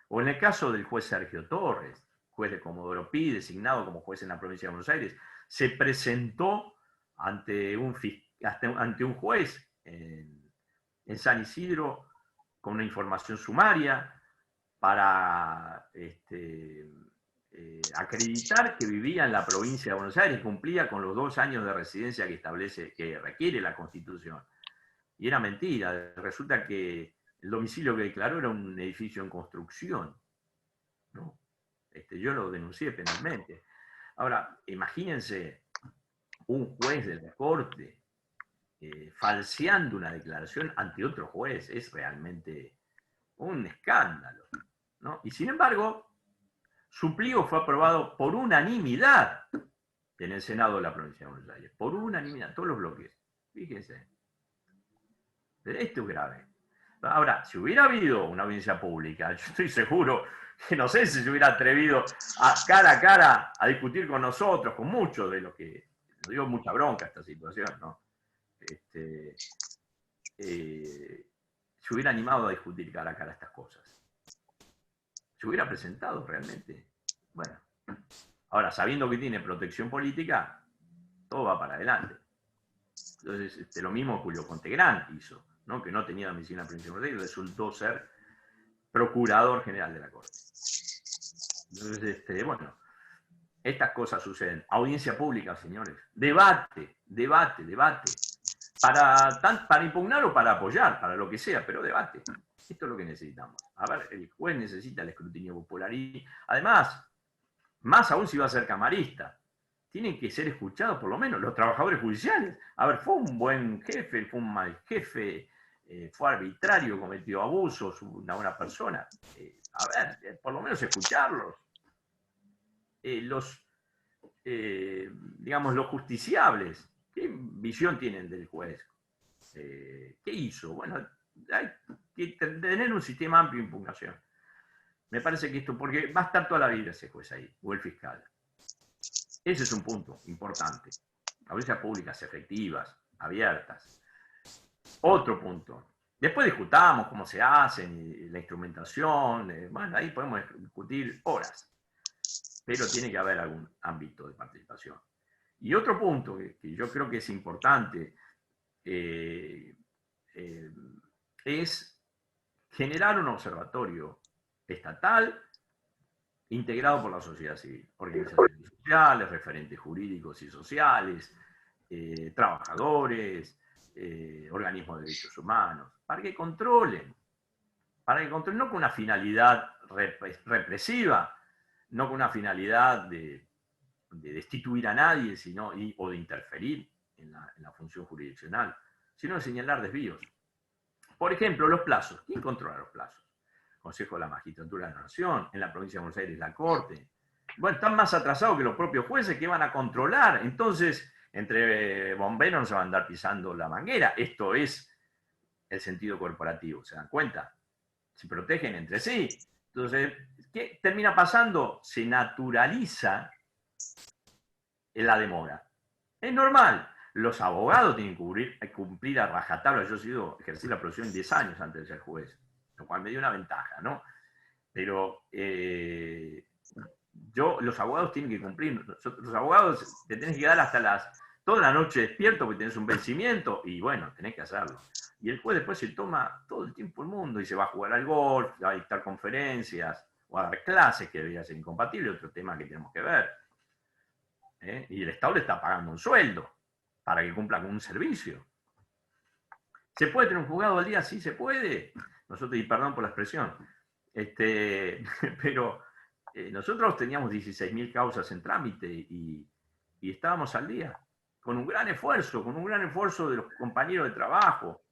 o en el caso del juez Sergio Torres, juez de Comodoro Pi, designado como juez en la provincia de Buenos Aires, se presentó ante un juez en San Isidro con una información sumaria para acreditar que vivía en la provincia de Buenos Aires, cumplía con los 2 años de residencia que requiere la Constitución. Y era mentira, resulta que el domicilio que declaró era un edificio en construcción, ¿no? Yo lo denuncié penalmente. Ahora, imagínense un juez de la Corte falseando una declaración ante otro juez, es realmente un escándalo. ¿no? Y sin embargo, su pliego fue aprobado por unanimidad en el Senado de la provincia de Buenos Aires, por unanimidad, todos los bloques. Fíjense. Esto es grave. Ahora, si hubiera habido una audiencia pública, yo estoy seguro que no sé si se hubiera atrevido a cara a discutir con nosotros, con muchos de los que, nos dio mucha bronca esta situación, ¿no? Se hubiera animado a discutir cara a cara estas cosas. Se hubiera presentado realmente. Bueno, ahora, sabiendo que tiene protección política, todo va para adelante. Entonces, lo mismo Julio Contegrán hizo, ¿no? Que no tenía domicilio en la provincia de Buenos Aires, resultó ser procurador general de la Corte. Entonces, bueno, estas cosas suceden. Audiencia pública, señores. Debate. Para impugnar o para apoyar, para lo que sea, pero debate. Esto es lo que necesitamos. A ver, el juez necesita el escrutinio popular. Y además, más aún si va a ser camarista, tienen que ser escuchados por lo menos los trabajadores judiciales. A ver, fue un buen jefe, fue un mal jefe, fue arbitrario, cometió abusos, una buena persona. A ver, por lo menos escucharlos. Digamos, los justiciables, ¿qué visión tienen del juez? ¿Qué hizo? Bueno, hay que tener un sistema amplio de impugnación. Me parece que esto, porque va a estar toda la vida ese juez ahí, o el fiscal. Ese es un punto importante. Audiencias públicas efectivas, abiertas. Otro punto. Después discutamos cómo se hacen, la instrumentación. Bueno, ahí podemos discutir horas. Pero tiene que haber algún ámbito de participación. Y otro punto que yo creo que es importante es generar un observatorio estatal integrado por la sociedad civil, organizaciones sociales, referentes jurídicos y sociales, trabajadores, organismos de derechos humanos, para que controlen, no con una finalidad represiva, no con una finalidad de destituir a nadie o de interferir en la función jurisdiccional, sino de señalar desvíos. Por ejemplo, los plazos. ¿Quién controla los plazos? Consejo de la Magistratura de la Nación, en la provincia de Buenos Aires la Corte. Bueno, están más atrasados que los propios jueces que van a controlar. Entonces, entre bomberos no se van a andar pisando la manguera. Esto es el sentido corporativo, ¿se dan cuenta? Se protegen entre sí. Entonces, ¿qué termina pasando? Se naturaliza la demora. Es normal. Los abogados tienen que cumplir a rajatabla. Yo ejercí la profesión 10 años antes de ser juez, lo cual me dio una ventaja, ¿no? Pero los abogados tienen que cumplir. Los abogados te tenés que quedar toda la noche despierto porque tenés un vencimiento y bueno, tenés que hacerlo. Y el juez después se toma todo el tiempo el mundo y se va a jugar al golf, va a dictar conferencias o a dar clases, que debería ser incompatible, otro tema que tenemos que ver. Y el Estado le está pagando un sueldo para que cumpla con un servicio. ¿Se puede tener un juzgado al día? Sí, se puede. Nosotros, y perdón por la expresión, pero nosotros teníamos 16.000 causas en trámite y estábamos al día, con un gran esfuerzo de los compañeros de trabajo,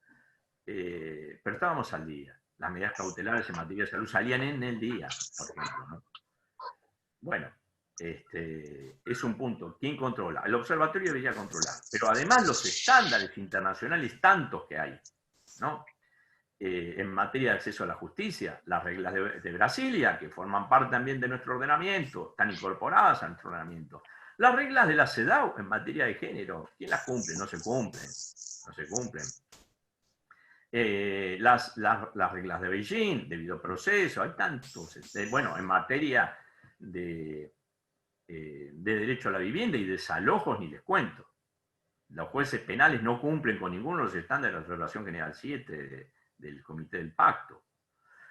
pero estábamos al día. Las medidas cautelares en materia de salud salían en el día, por ejemplo, ¿no? Bueno, es un punto. ¿Quién controla? El observatorio debería controlar, pero además los estándares internacionales tantos que hay, ¿no? En materia de acceso a la justicia, las reglas de Brasilia, que forman parte también de nuestro ordenamiento, están incorporadas a nuestro ordenamiento. Las reglas de la CEDAW en materia de género, ¿quién las cumple? No se cumplen. Las reglas de Beijing, debido proceso, hay tantos. Bueno, en materia de derecho a la vivienda y desalojos, ni les cuento. Los jueces penales no cumplen con ninguno de los estándares de la Resolución General 7 del Comité del Pacto.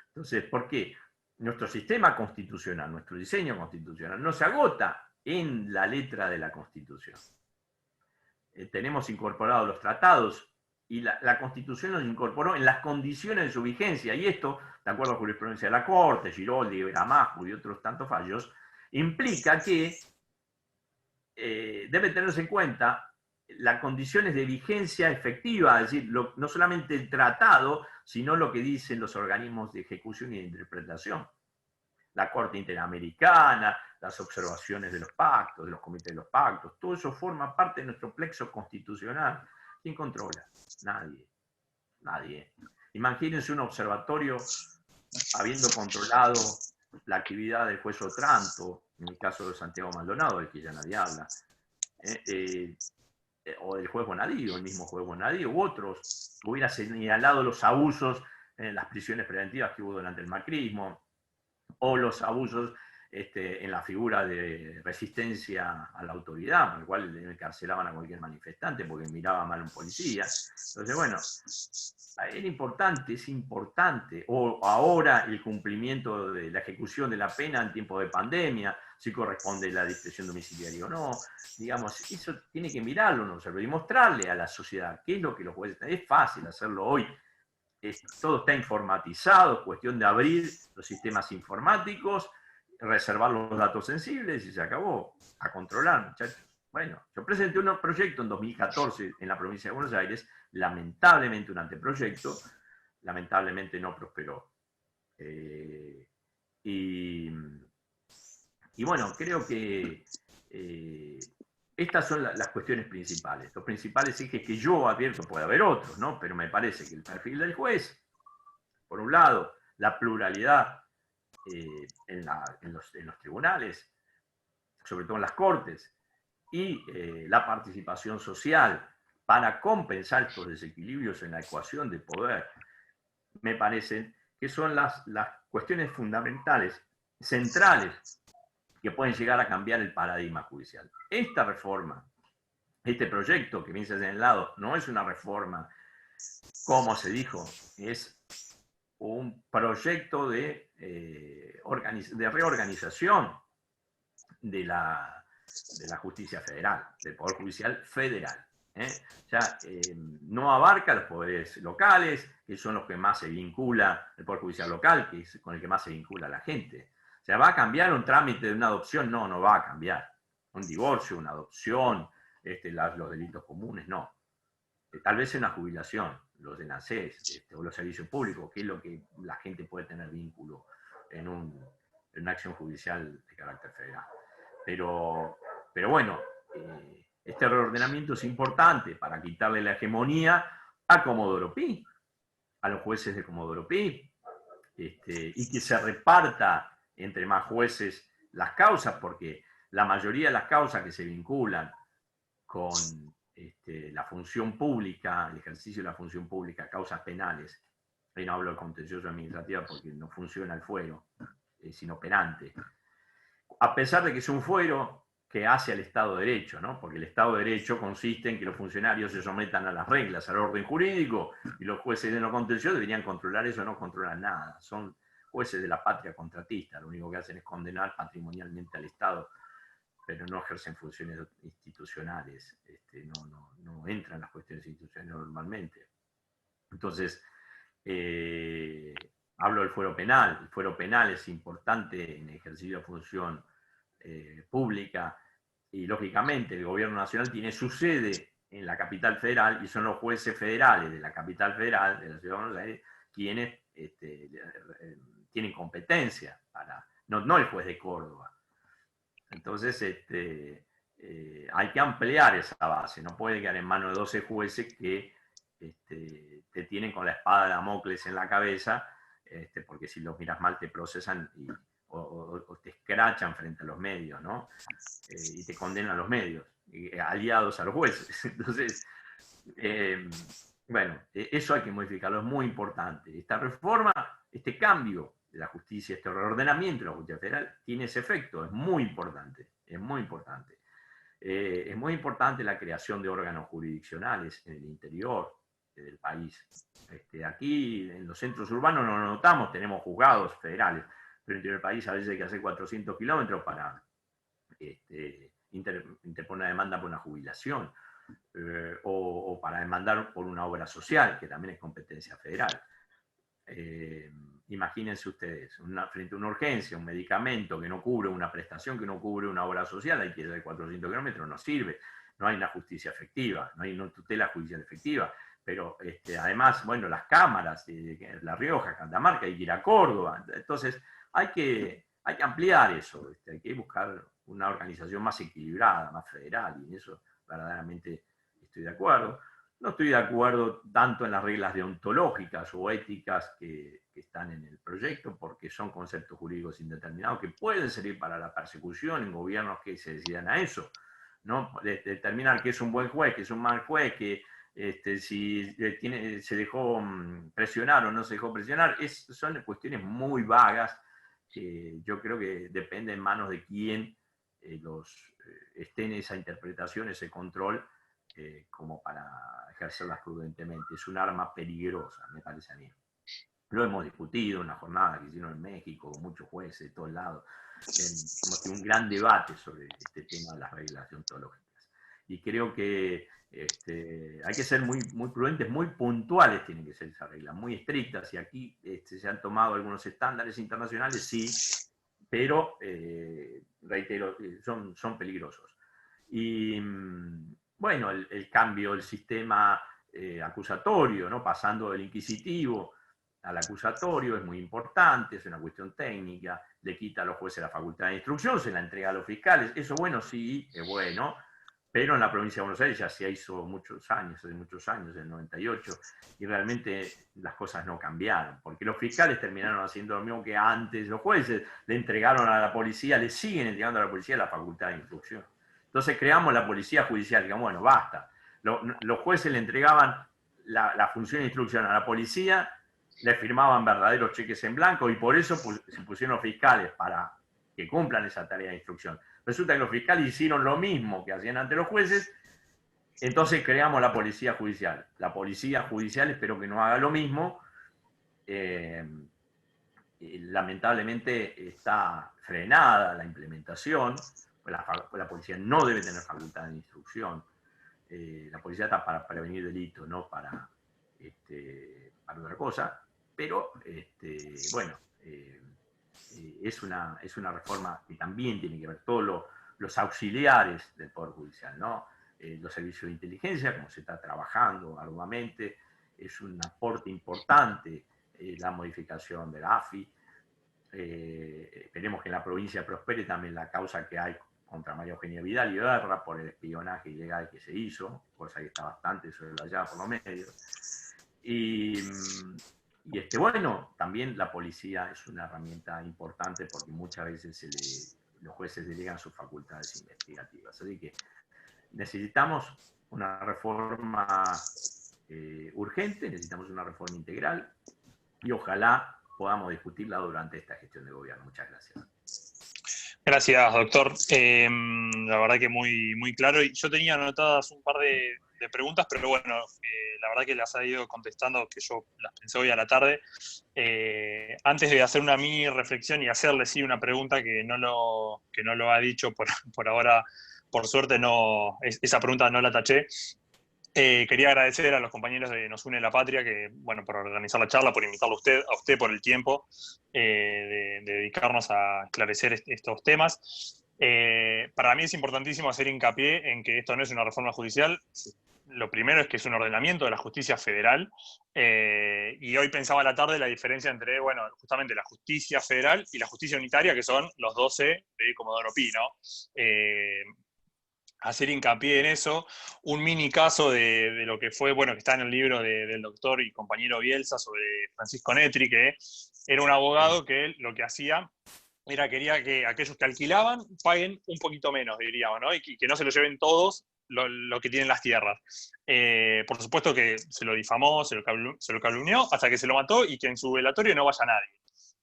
Entonces, ¿por qué? Nuestro sistema constitucional, nuestro diseño constitucional, no se agota en la letra de la Constitución. Tenemos incorporados los tratados y la Constitución los incorporó en las condiciones de su vigencia, y esto, de acuerdo a la jurisprudencia de la Corte, Giroldi, Gramajo y otros tantos fallos, implica que debe tenerse en cuenta las condiciones de vigencia efectiva, es decir, no solamente el tratado, sino lo que dicen los organismos de ejecución y de interpretación. la Corte Interamericana, las observaciones de los pactos, de los comités de los pactos, todo eso forma parte de nuestro plexo constitucional. ¿Quién controla? Nadie. Nadie. Imagínense un observatorio habiendo controlado la actividad del juez Otranto, en el caso de Santiago Maldonado, del que ya nadie habla, o del juez Bonadío, el mismo juez Bonadío, u otros, hubiera señalado los abusos en las prisiones preventivas que hubo durante el macrismo, o los abusos en la figura de resistencia a la autoridad, por el cual encarcelaban a cualquier manifestante porque miraba mal a un policía. Entonces, bueno, es importante, o ahora el cumplimiento de la ejecución de la pena en tiempo de pandemia, si corresponde la discreción domiciliaria o no, digamos, eso tiene que mirarlo, ¿no? Y mostrarle a la sociedad qué es lo que los jueces... Es fácil hacerlo hoy, todo está informatizado, es cuestión de abrir los sistemas informáticos, reservar los datos sensibles y se acabó, a controlar, muchachos. Bueno, yo presenté un proyecto en 2014 en la provincia de Buenos Aires, lamentablemente un anteproyecto, lamentablemente no prosperó. Y bueno, creo que estas son las cuestiones principales. Los principales ejes que yo advierto, puede haber otros, ¿no? Pero me parece que el perfil del juez, por un lado, la pluralidad en los tribunales, sobre todo en las cortes, y la participación social para compensar estos desequilibrios en la ecuación de poder, me parecen que son las cuestiones fundamentales, centrales, que pueden llegar a cambiar el paradigma judicial. Esta reforma, este proyecto que viene señalado, no es una reforma, como se dijo, es un proyecto de reorganización de la justicia federal, del Poder Judicial Federal. No abarca los poderes locales, que son los que más se vincula, el Poder Judicial local, que es con el que más se vincula la gente. O sea, ¿va a cambiar un trámite de una adopción? No, no va a cambiar. Un divorcio, una adopción, los delitos comunes, no. Tal vez una jubilación, los de NACES, o los servicios públicos, que es lo que la gente puede tener vínculo en una acción judicial de carácter federal. Pero bueno, este reordenamiento es importante para quitarle la hegemonía a Comodoro Pi, a los jueces de Comodoro Pi, y que se reparta entre más jueces las causas, porque la mayoría de las causas que se vinculan con la función pública, el ejercicio de la función pública, causas penales, ahí no hablo de contencioso administrativa porque no funciona el fuero, sino penante, a pesar de que es un fuero que hace al Estado de Derecho, ¿no? Porque el Estado de Derecho consiste en que los funcionarios se sometan a las reglas, al orden jurídico, y los jueces de no contencioso deberían controlar eso, no controlan nada. Son jueces de la patria contratista, lo único que hacen es condenar patrimonialmente al Estado, pero no ejercen funciones institucionales, no entran en las cuestiones institucionales normalmente. Entonces, hablo del fuero penal. El fuero penal es importante en el ejercicio de función pública y, lógicamente, el gobierno nacional tiene su sede en la capital federal y son los jueces federales de la capital federal, de la ciudad de Buenos Aires, quienes tienen competencia para, no el juez de Córdoba. Entonces, hay que ampliar esa base, no puede quedar en manos de 12 jueces que te tienen con la espada de Damocles en la cabeza, porque si los miras mal te procesan o te escrachan frente a los medios, ¿no? Y te condenan a los medios, aliados a los jueces. Entonces, bueno, eso hay que modificarlo, es muy importante. Esta reforma, este cambio de la justicia, este reordenamiento de la justicia federal, tiene ese efecto, es muy importante, es muy importante. Es muy importante la creación de órganos jurisdiccionales en el interior del país. Aquí en los centros urbanos no lo notamos, tenemos juzgados federales, pero en el interior del país a veces hay que hacer 400 kilómetros para interponer una demanda por una jubilación, o para demandar por una obra social, que también es competencia federal. Imagínense ustedes, frente a una urgencia, un medicamento que no cubre una prestación, que no cubre una obra social, hay que ir de 400 kilómetros, no sirve, no hay una justicia efectiva, no hay una tutela judicial efectiva, pero además, bueno, las cámaras de La Rioja, Catamarca, hay que ir a Córdoba, entonces hay que hay que ampliar eso, hay que buscar una organización más equilibrada, más federal, y en eso verdaderamente estoy de acuerdo. No estoy de acuerdo tanto en las reglas deontológicas o éticas que están en el proyecto, porque son conceptos jurídicos indeterminados que pueden servir para la persecución en gobiernos que se decidan a eso, ¿no? Determinar qué es un buen juez, qué es un mal juez, que si se dejó presionar o no se dejó presionar, son cuestiones muy vagas que yo creo que depende en manos de quién esté en esa interpretación, ese control, como para ejercerlas prudentemente. Es un arma peligrosa, me parece a mí. Lo hemos discutido en una jornada que hicieron en México, con muchos jueces de todos lados. Hemos tenido un gran debate sobre este tema de las reglas deontológicas. Y creo que hay que ser muy, muy prudentes, muy puntuales tienen que ser esas reglas, muy estrictas. Y aquí se han tomado algunos estándares internacionales, sí, pero, reitero, son peligrosos. Y bueno, el cambio del sistema acusatorio, ¿no? Pasando del inquisitivo al acusatorio es muy importante, es una cuestión técnica, le quita a los jueces la facultad de instrucción, se la entrega a los fiscales, eso bueno, sí, es bueno, pero en la provincia de Buenos Aires ya se hizo hace muchos años, en el 98, y realmente las cosas no cambiaron, porque los fiscales terminaron haciendo lo mismo que antes los jueces, le entregaron a la policía, le siguen entregando a la policía la facultad de instrucción. Entonces creamos la policía judicial, digamos, bueno, basta. Los jueces le entregaban la función de instrucción a la policía, le firmaban verdaderos cheques en blanco y por eso se pusieron los fiscales para que cumplan esa tarea de instrucción. Resulta que los fiscales hicieron lo mismo que hacían ante los jueces, entonces creamos la policía judicial. La policía judicial espero que no haga lo mismo. Lamentablemente está frenada la implementación. La policía no debe tener facultad de instrucción. La policía está para prevenir delitos, no para otra cosa. Pero, bueno, es una reforma que también tiene que ver todos los auxiliares del Poder Judicial, ¿no? Los servicios de inteligencia, como se está trabajando arduamente, es un aporte importante la modificación de la AFI. Esperemos que en la provincia prospere también la causa que hay contra María Eugenia Vidal y Guerra por el espionaje ilegal que se hizo, cosa que está bastante sobrellevada por los medios. Y bueno, también la policía es una herramienta importante porque muchas veces los jueces delegan sus facultades investigativas. Así que necesitamos una reforma urgente, necesitamos una reforma integral y ojalá podamos discutirla durante esta gestión de gobierno. Muchas gracias. Gracias, doctor. La verdad que muy, muy claro. Y yo tenía anotadas un par de preguntas, pero bueno, la verdad que las ha ido contestando, que yo las pensé hoy a la tarde. Antes de hacer una mini reflexión y hacerle sí una pregunta que no lo ha dicho por ahora, por suerte esa pregunta no la taché. Quería agradecer a los compañeros de Nos Une la Patria por organizar la charla, por invitarlo a usted por el tiempo de dedicarnos a esclarecer estos temas. Para mí es importantísimo hacer hincapié en que esto no es una reforma judicial. Lo primero es que es un ordenamiento de la justicia federal. Y hoy pensaba a la tarde la diferencia entre, justamente la justicia federal y la justicia unitaria, que son los 12 de Comodoro Pi, ¿no? Hacer hincapié en eso, un mini caso de lo que fue, que está en el libro del doctor y compañero Bielsa sobre Francisco Netri, que era un abogado que lo que hacía quería que aquellos que alquilaban paguen un poquito menos, diríamos, ¿no? Y que no se lo lleven todos lo que tienen las tierras. Por supuesto que se lo difamó, se lo calumnió, hasta que se lo mató y que en su velatorio no vaya nadie.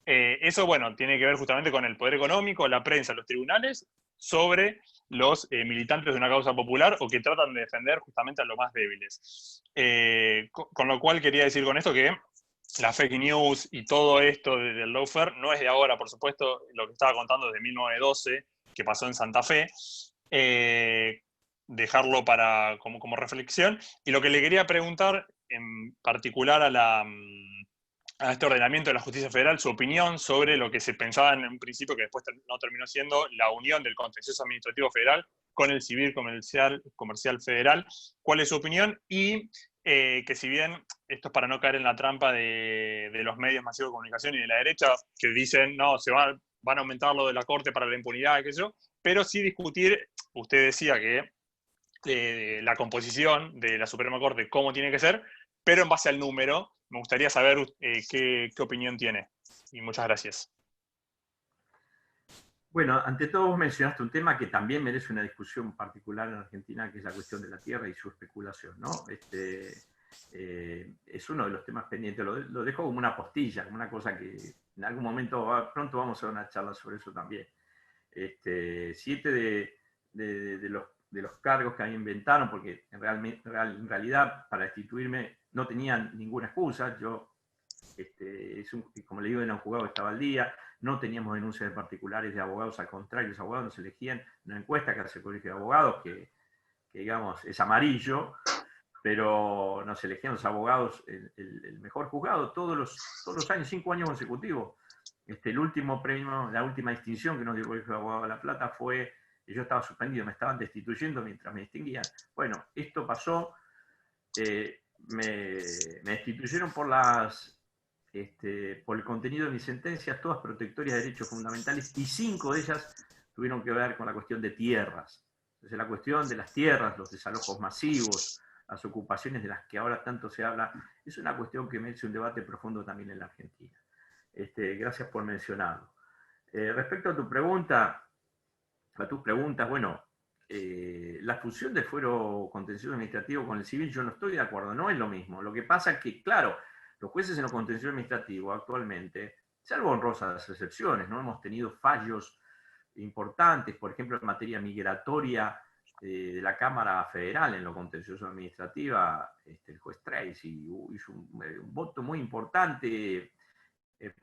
Eso, tiene que ver justamente con el poder económico, la prensa, los tribunales, sobre los militantes de una causa popular o que tratan de defender justamente a los más débiles. Con lo cual quería decir con esto que la fake news y todo esto del lawfare no es de ahora, por supuesto, lo que estaba contando desde 1912, que pasó en Santa Fe, dejarlo como reflexión. Y lo que le quería preguntar en particular a este ordenamiento de la justicia federal, su opinión sobre lo que se pensaba en un principio, que después no terminó siendo la unión del contencioso administrativo federal con el civil comercial federal. ¿Cuál es su opinión? Y que si bien, esto es para no caer en la trampa de los medios masivos de comunicación y de la derecha, que dicen, no, van a aumentar lo de la Corte para la impunidad, qué sé yo, pero sí discutir, usted decía que la composición de la Suprema Corte, cómo tiene que ser, pero en base al número, me gustaría saber qué opinión tiene. Y muchas gracias. Bueno, ante todo vos mencionaste un tema que también merece una discusión particular en Argentina, que es la cuestión de la tierra y su especulación, ¿no? Es uno de los temas pendientes, lo dejo como una postilla, como una cosa que en algún momento, pronto vamos a dar una charla sobre eso también. 7 de los cargos que a mí inventaron, porque en realidad para destituirme no tenían ninguna excusa, yo, como le digo, era un juzgado que estaba al día, no teníamos denuncias de particulares de abogados, al contrario, los abogados nos elegían en una encuesta que hace el Colegio de Abogados, que digamos es amarillo, pero nos elegían los abogados el mejor juzgado todos los años, 5 años consecutivos. El último premio, la última distinción que nos dio el Colegio de Abogados de La Plata fue que yo estaba suspendido, me estaban destituyendo mientras me distinguían. Bueno, esto pasó, me destituyeron por el contenido de mis sentencias, todas protectorias de derechos fundamentales, y 5 de ellas tuvieron que ver con la cuestión de tierras. Entonces, la cuestión de las tierras, los desalojos masivos, las ocupaciones de las que ahora tanto se habla, es una cuestión que merece un debate profundo también en la Argentina. Gracias por mencionarlo. Respecto a tus preguntas, bueno, la fusión del fuero contencioso administrativo con el civil, yo no estoy de acuerdo, no es lo mismo. Lo que pasa es que, claro, los jueces en lo contencioso administrativo actualmente, salvo honrosas excepciones, no hemos tenido fallos importantes, por ejemplo, en materia migratoria de la Cámara Federal en lo contencioso administrativa, el juez Tracy hizo un voto muy importante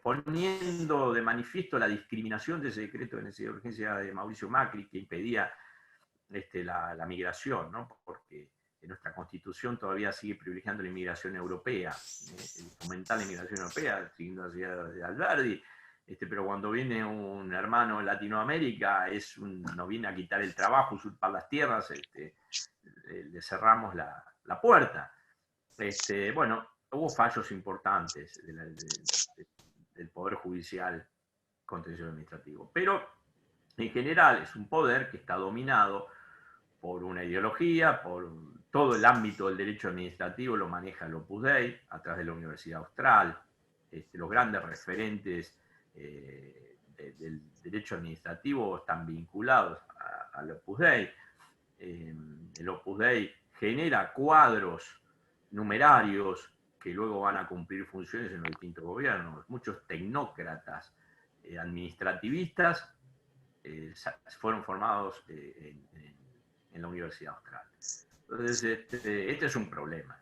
poniendo de manifiesto la discriminación de ese decreto de necesidad de urgencia de Mauricio Macri que impedía la migración, ¿no? Porque nuestra Constitución todavía sigue privilegiando la inmigración europea, fomentar la inmigración europea, siguiendo la ciudad de Alberdi, pero cuando viene un hermano en Latinoamérica nos viene a quitar el trabajo, usurpar las tierras, le cerramos la puerta. Bueno, hubo fallos importantes del Poder Judicial contencioso administrativo, pero en general es un poder que está dominado por una ideología, por todo el ámbito del derecho administrativo lo maneja el Opus Dei a través de la Universidad Austral, los grandes referentes del derecho administrativo están vinculados al Opus Dei. El Opus Dei genera cuadros numerarios que luego van a cumplir funciones en los distintos gobiernos. Muchos tecnócratas administrativistas fueron formados en la Universidad Austral. Entonces, este es un problema.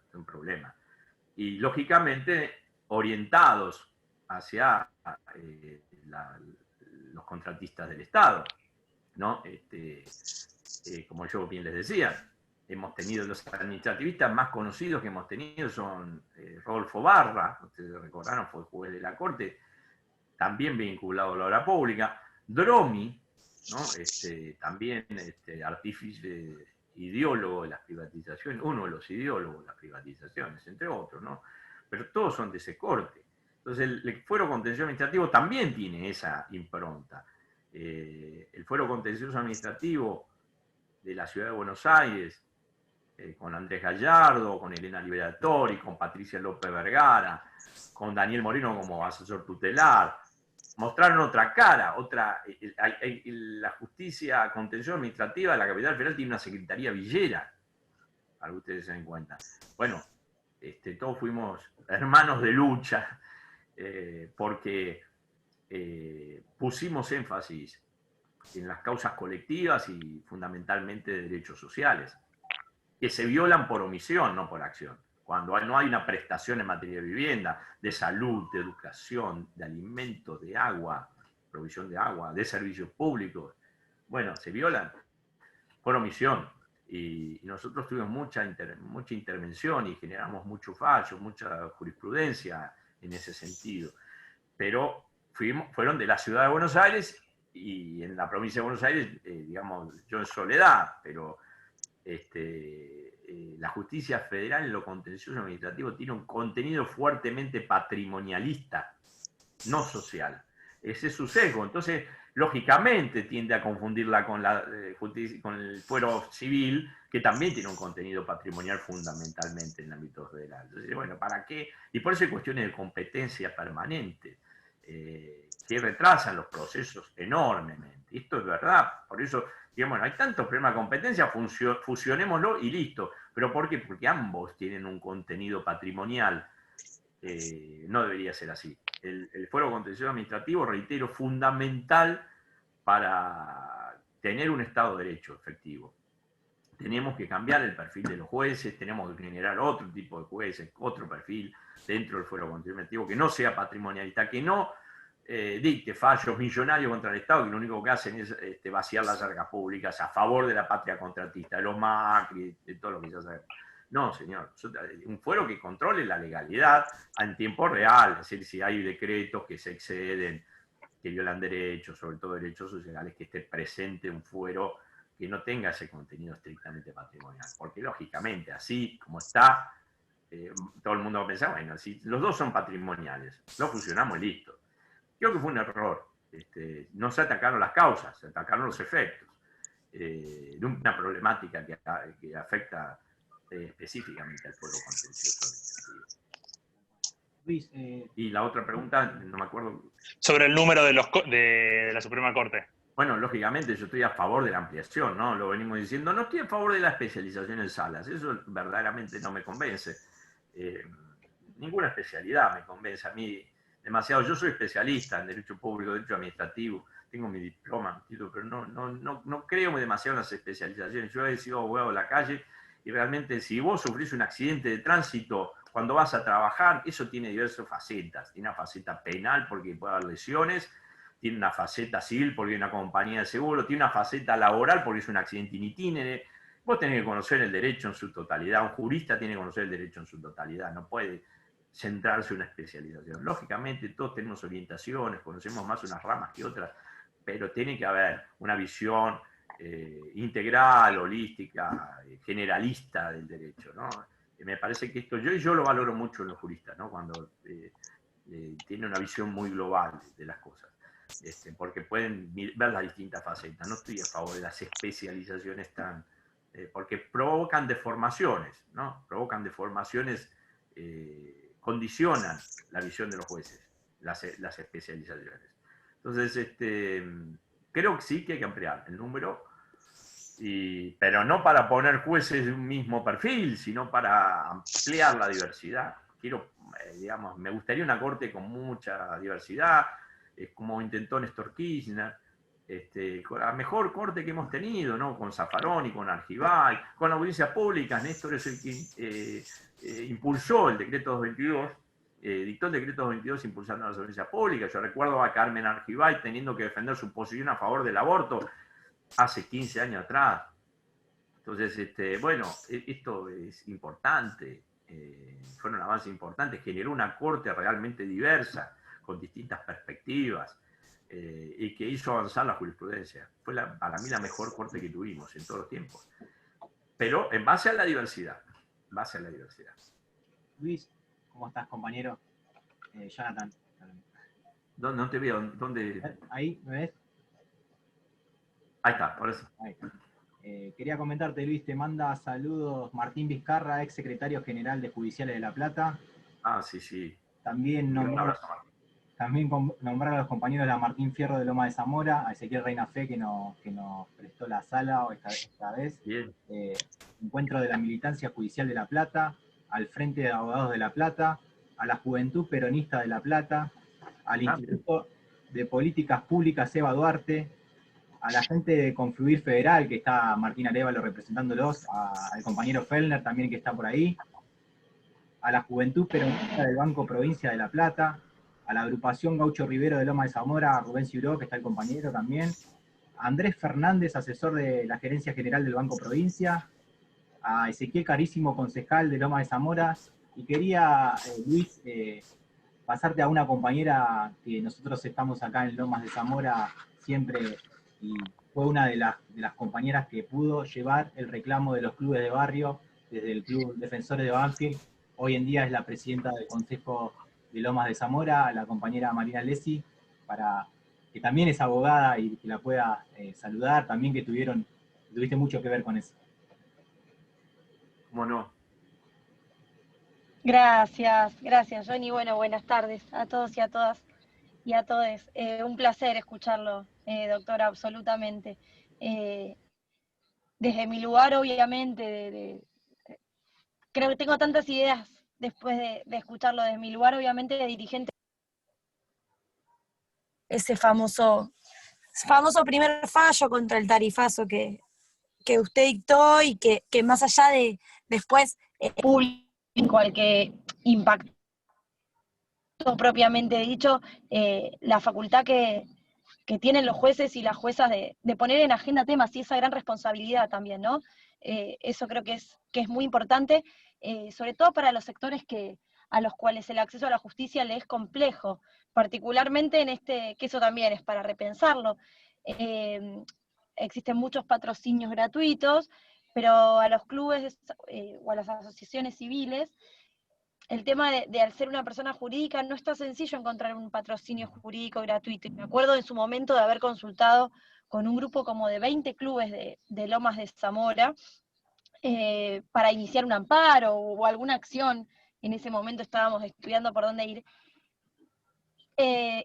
Y lógicamente orientados hacia los contratistas del Estado, ¿no? Como yo bien les decía, hemos tenido los administrativistas más conocidos que hemos tenido son Rodolfo Barra, ustedes recordaron, fue juez de la Corte, también vinculado a la obra pública, Dromi, ¿no? También artífice, ideólogo de las privatizaciones, uno de los ideólogos de las privatizaciones, entre otros, ¿no? Pero todos son de ese corte. Entonces el fuero contencioso administrativo también tiene esa impronta. El fuero contencioso administrativo de la Ciudad de Buenos Aires, con Andrés Gallardo, con Elena Liberatori, con Patricia López Vergara, con Daniel Moreno como asesor tutelar, mostraron otra cara, la justicia contencioso administrativa de la capital federal tiene una secretaría villera, para que ustedes se den cuenta. Bueno, todos fuimos hermanos de lucha, porque pusimos énfasis en las causas colectivas y fundamentalmente de derechos sociales, que se violan por omisión, no por acción. Cuando no hay una prestación en materia de vivienda, de salud, de educación, de alimentos, de agua, provisión de agua, de servicios públicos, bueno, se violan por omisión. Y nosotros tuvimos mucha intervención y generamos mucho fallo, mucha jurisprudencia en ese sentido. Pero fueron de la Ciudad de Buenos Aires y en la provincia de Buenos Aires, digamos, yo en soledad, pero la justicia federal en lo contencioso administrativo tiene un contenido fuertemente patrimonialista, no social. ese es su sesgo. Entonces, lógicamente tiende a confundirla con con el fuero civil, que también tiene un contenido patrimonial fundamentalmente en el ámbito federal. Entonces, bueno, ¿para qué? Y por eso hay cuestiones de competencia permanente, que retrasan los procesos enormemente. Esto es verdad, por eso, digamos, hay tantos problemas de competencia, fusionémoslo y listo. ¿Pero por qué? Porque ambos tienen un contenido patrimonial. No debería ser así. El fuero contencioso administrativo, reitero, fundamental para tener un Estado de Derecho efectivo. Tenemos que cambiar el perfil de los jueces, tenemos que generar otro tipo de jueces, otro perfil dentro del fuero contencioso administrativo, que no sea patrimonialista, que no dicte fallos millonarios contra el Estado, que lo único que hacen es vaciar las arcas públicas a favor de la patria contratista, de los Macri, de todo lo que ya sabemos. No, señor, un fuero que controle la legalidad en tiempo real, es decir, si hay decretos que se exceden, que violan derechos, sobre todo derechos sociales, que esté presente un fuero que no tenga ese contenido estrictamente patrimonial. Porque lógicamente, así como está, todo el mundo va a pensar, bueno, si los dos son patrimoniales, lo fusionamos y listo. Creo que fue un error. No se atacaron las causas, se atacaron los efectos de una problemática que afecta específicamente al fuero contencioso. Luis, y la otra pregunta, no me acuerdo. Sobre el número de la Suprema Corte. Bueno, lógicamente yo estoy a favor de la ampliación, ¿no? Lo venimos diciendo. No estoy a favor de la especialización en salas, eso verdaderamente no me convence. Ninguna especialidad me convence a mí demasiado. Yo soy especialista en Derecho Público, Derecho Administrativo, tengo mi diploma, pero no creo demasiado en las especializaciones. Yo he sido abogado de la calle y realmente si vos sufrís un accidente de tránsito cuando vas a trabajar, eso tiene diversas facetas. Tiene una faceta penal porque puede haber lesiones, tiene una faceta civil porque hay una compañía de seguro, tiene una faceta laboral porque es un accidente in itinere. Vos tenés que conocer el derecho en su totalidad, un jurista tiene que conocer el derecho en su totalidad, no puede centrarse en una especialización. Lógicamente todos tenemos orientaciones, conocemos más unas ramas que otras, pero tiene que haber una visión integral, holística, generalista del derecho, ¿no? Me parece que esto, yo lo valoro mucho en los juristas, ¿no? Cuando tiene una visión muy global de las cosas. Porque pueden ver las distintas facetas. No estoy a favor de las especializaciones tan... porque provocan deformaciones, ¿no? Provocan deformaciones, condicionan la visión de los jueces, las especializaciones. Entonces, creo que sí que hay que ampliar el número, pero no para poner jueces de un mismo perfil, sino para ampliar la diversidad. Digamos, me gustaría una corte con mucha diversidad, como intentó Néstor Kirchner, con la mejor corte que hemos tenido, ¿no? Con Zaffaroni, con Argibay, con audiencias públicas. Néstor es el que impulsó el decreto 222, dictó el decreto 222 impulsando las audiencias públicas. Yo recuerdo a Carmen Argibay teniendo que defender su posición a favor del aborto hace 15 años atrás. Entonces, bueno, esto es importante, fueron avances importantes, generó una corte realmente diversa, con distintas perspectivas, y que hizo avanzar la jurisprudencia. Fue para mí la mejor corte que tuvimos en todos los tiempos. Pero en base a la diversidad. En base a la diversidad. Luis, ¿cómo estás, compañero? Jonathan. No te veo. ¿Dónde? ¿Ahí me ves? Ahí está, ahora sí. Ahí está. Quería comentarte, Luis, te manda saludos Martín Vizcarra, ex secretario general de Judiciales de La Plata. Ah, sí. También nombrar a los compañeros de la Martín Fierro de Loma de Zamora, a Ezequiel Reina Fe, que nos prestó la sala esta vez. Bien. Encuentro de la Militancia Judicial de La Plata, al Frente de Abogados de La Plata, a la Juventud Peronista de La Plata, al Instituto de Políticas Públicas Eva Duarte, a la gente de Confluir Federal, que está Martín Arévalo representándolos, al compañero Fellner también que está por ahí, a la Juventud Peronista del Banco Provincia de La Plata, a la agrupación Gaucho Rivero de Loma de Zamora, a Rubén Ciuró, que está el compañero también, a Andrés Fernández, asesor de la Gerencia General del Banco Provincia, a Ezequiel Carísimo, concejal de Loma de Zamora, y quería, Luis, pasarte a una compañera que nosotros estamos acá en Lomas de Zamora siempre, y fue una de las compañeras que pudo llevar el reclamo de los clubes de barrio desde el Club Defensores de Banfield. Hoy en día es la presidenta del Consejo de Lomas de Zamora, la compañera Marina Lesi, para que también es abogada y que la pueda saludar, también que tuviste mucho que ver con eso. ¿Cómo no? Gracias, Johnny. Bueno, buenas tardes a todos y a todas y a todes. Un placer escucharlo, doctora, absolutamente. Desde mi lugar, obviamente, creo que tengo tantas ideas después de escucharlo, desde mi lugar, obviamente, de dirigente. Ese famoso primer fallo contra el tarifazo que usted dictó y que más allá de después público al que impactó propiamente dicho, la facultad que tienen los jueces y las juezas de poner en agenda temas y esa gran responsabilidad también, ¿no? Eso creo que es muy importante, sobre todo para los sectores a los cuales el acceso a la justicia le es complejo, particularmente que eso también es para repensarlo. Existen muchos patrocinios gratuitos, pero a los clubes o a las asociaciones civiles, el tema de al ser una persona jurídica no está sencillo encontrar un patrocinio jurídico gratuito. Y me acuerdo en su momento de haber consultado con un grupo como de 20 clubes de Lomas de Zamora para iniciar un amparo o alguna acción. En ese momento estábamos estudiando por dónde ir.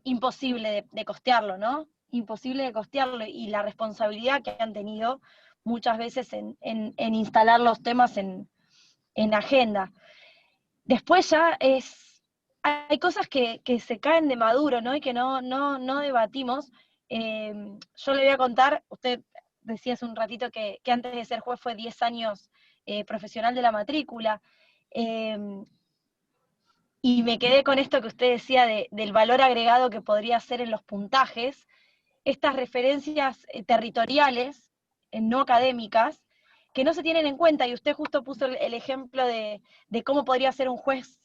Imposible de costearlo, ¿no? Imposible de costearlo, y la responsabilidad que han tenido muchas veces en instalar los temas en agenda. Después ya hay cosas que se caen de maduro, ¿no? Y que no debatimos. Yo le voy a contar, usted decía hace un ratito que antes de ser juez fue 10 años profesional de la matrícula, y me quedé con esto que usted decía del valor agregado que podría ser en los puntajes, estas referencias territoriales, no académicas, que no se tienen en cuenta, y usted justo puso el ejemplo de cómo podría ser un juez,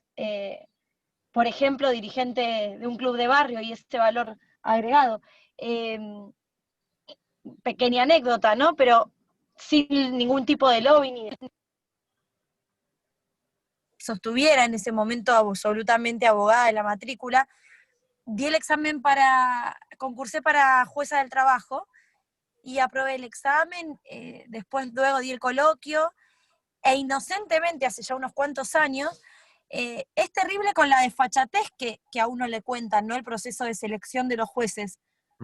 por ejemplo, dirigente de un club de barrio y ese valor agregado. Pequeña anécdota, ¿no? Pero sin ningún tipo de lobby ni sostuviera en ese momento absolutamente abogada de la matrícula, di el examen concursé para jueza del trabajo y aprobé el examen, después luego di el coloquio, e inocentemente, hace ya unos cuantos años, es terrible con la desfachatez que a uno le cuentan, ¿no? El proceso de selección de los jueces.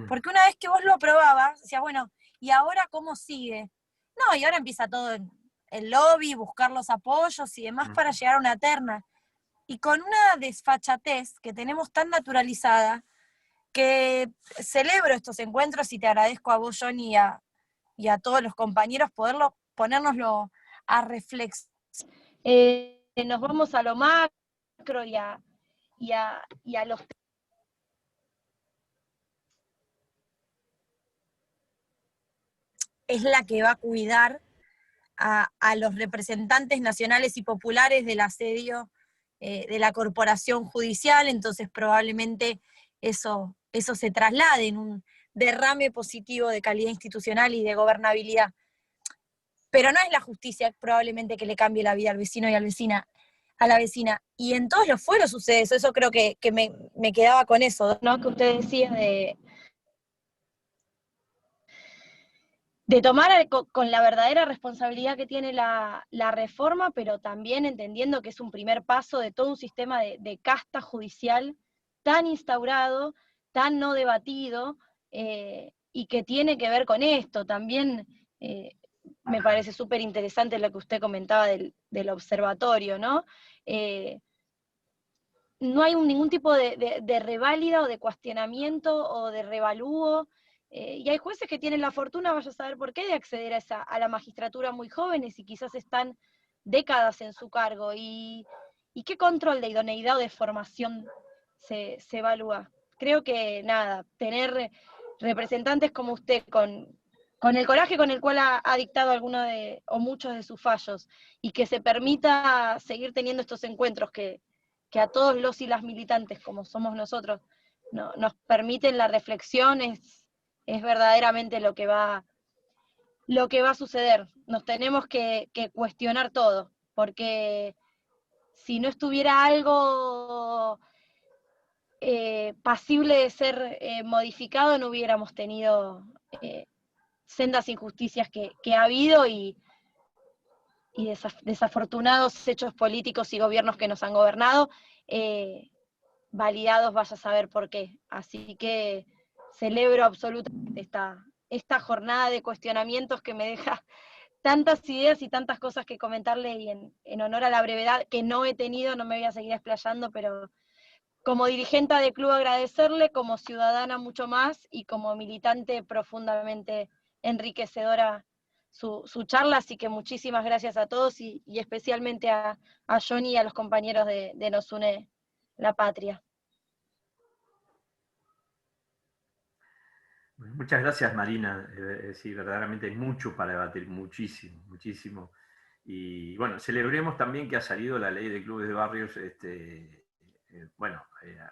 Porque una vez que vos lo aprobabas, decías, bueno, ¿y ahora cómo sigue? No, y ahora empieza todo el lobby, buscar los apoyos y demás para llegar a una terna. Y con una desfachatez que tenemos tan naturalizada, que celebro estos encuentros y te agradezco a vos, Johnny, y a todos los compañeros ponérnoslo a reflexionar. Nos vamos a lo macro y a los... Es la que va a cuidar a los representantes nacionales y populares del asedio de la corporación judicial, entonces probablemente eso se traslade en un derrame positivo de calidad institucional y de gobernabilidad. Pero no es la justicia probablemente que le cambie la vida al vecino y a la vecina. Y en todos los fueros sucede eso creo que me quedaba con eso, ¿no? Que usted decía de tomar con la verdadera responsabilidad que tiene la reforma, pero también entendiendo que es un primer paso de todo un sistema de casta judicial tan instaurado, tan no debatido, y que tiene que ver con esto. También me parece súper interesante lo que usted comentaba del observatorio, ¿no? No hay ningún tipo de reválida o de cuestionamiento o de revalúo, y hay jueces que tienen la fortuna, vaya a saber por qué, de acceder a la magistratura muy jóvenes y quizás están décadas en su cargo. ¿Y qué control de idoneidad o de formación se evalúa? Creo que nada, tener representantes como usted con el coraje con el cual ha dictado algunos o muchos de sus fallos, y que se permita seguir teniendo estos encuentros que a todos los y las militantes, como somos nosotros, nos permiten la reflexión, es verdaderamente lo que va a suceder. Nos tenemos que cuestionar todo, porque si no estuviera algo pasible de ser modificado, no hubiéramos tenido sendas injusticias que ha habido y desafortunados hechos políticos y gobiernos que nos han gobernado, validados vaya a saber por qué. Así que celebro absolutamente esta jornada de cuestionamientos que me deja tantas ideas y tantas cosas que comentarle, y en honor a la brevedad que no he tenido, no me voy a seguir explayando, pero como dirigente del club agradecerle, como ciudadana mucho más, y como militante profundamente enriquecedora su charla, así que muchísimas gracias a todos y especialmente a Johnny y a los compañeros de Nos Une la Patria. Muchas gracias, Marina. Sí, verdaderamente hay mucho para debatir, muchísimo, muchísimo. Y bueno, celebremos también que ha salido la ley de clubes de barrios,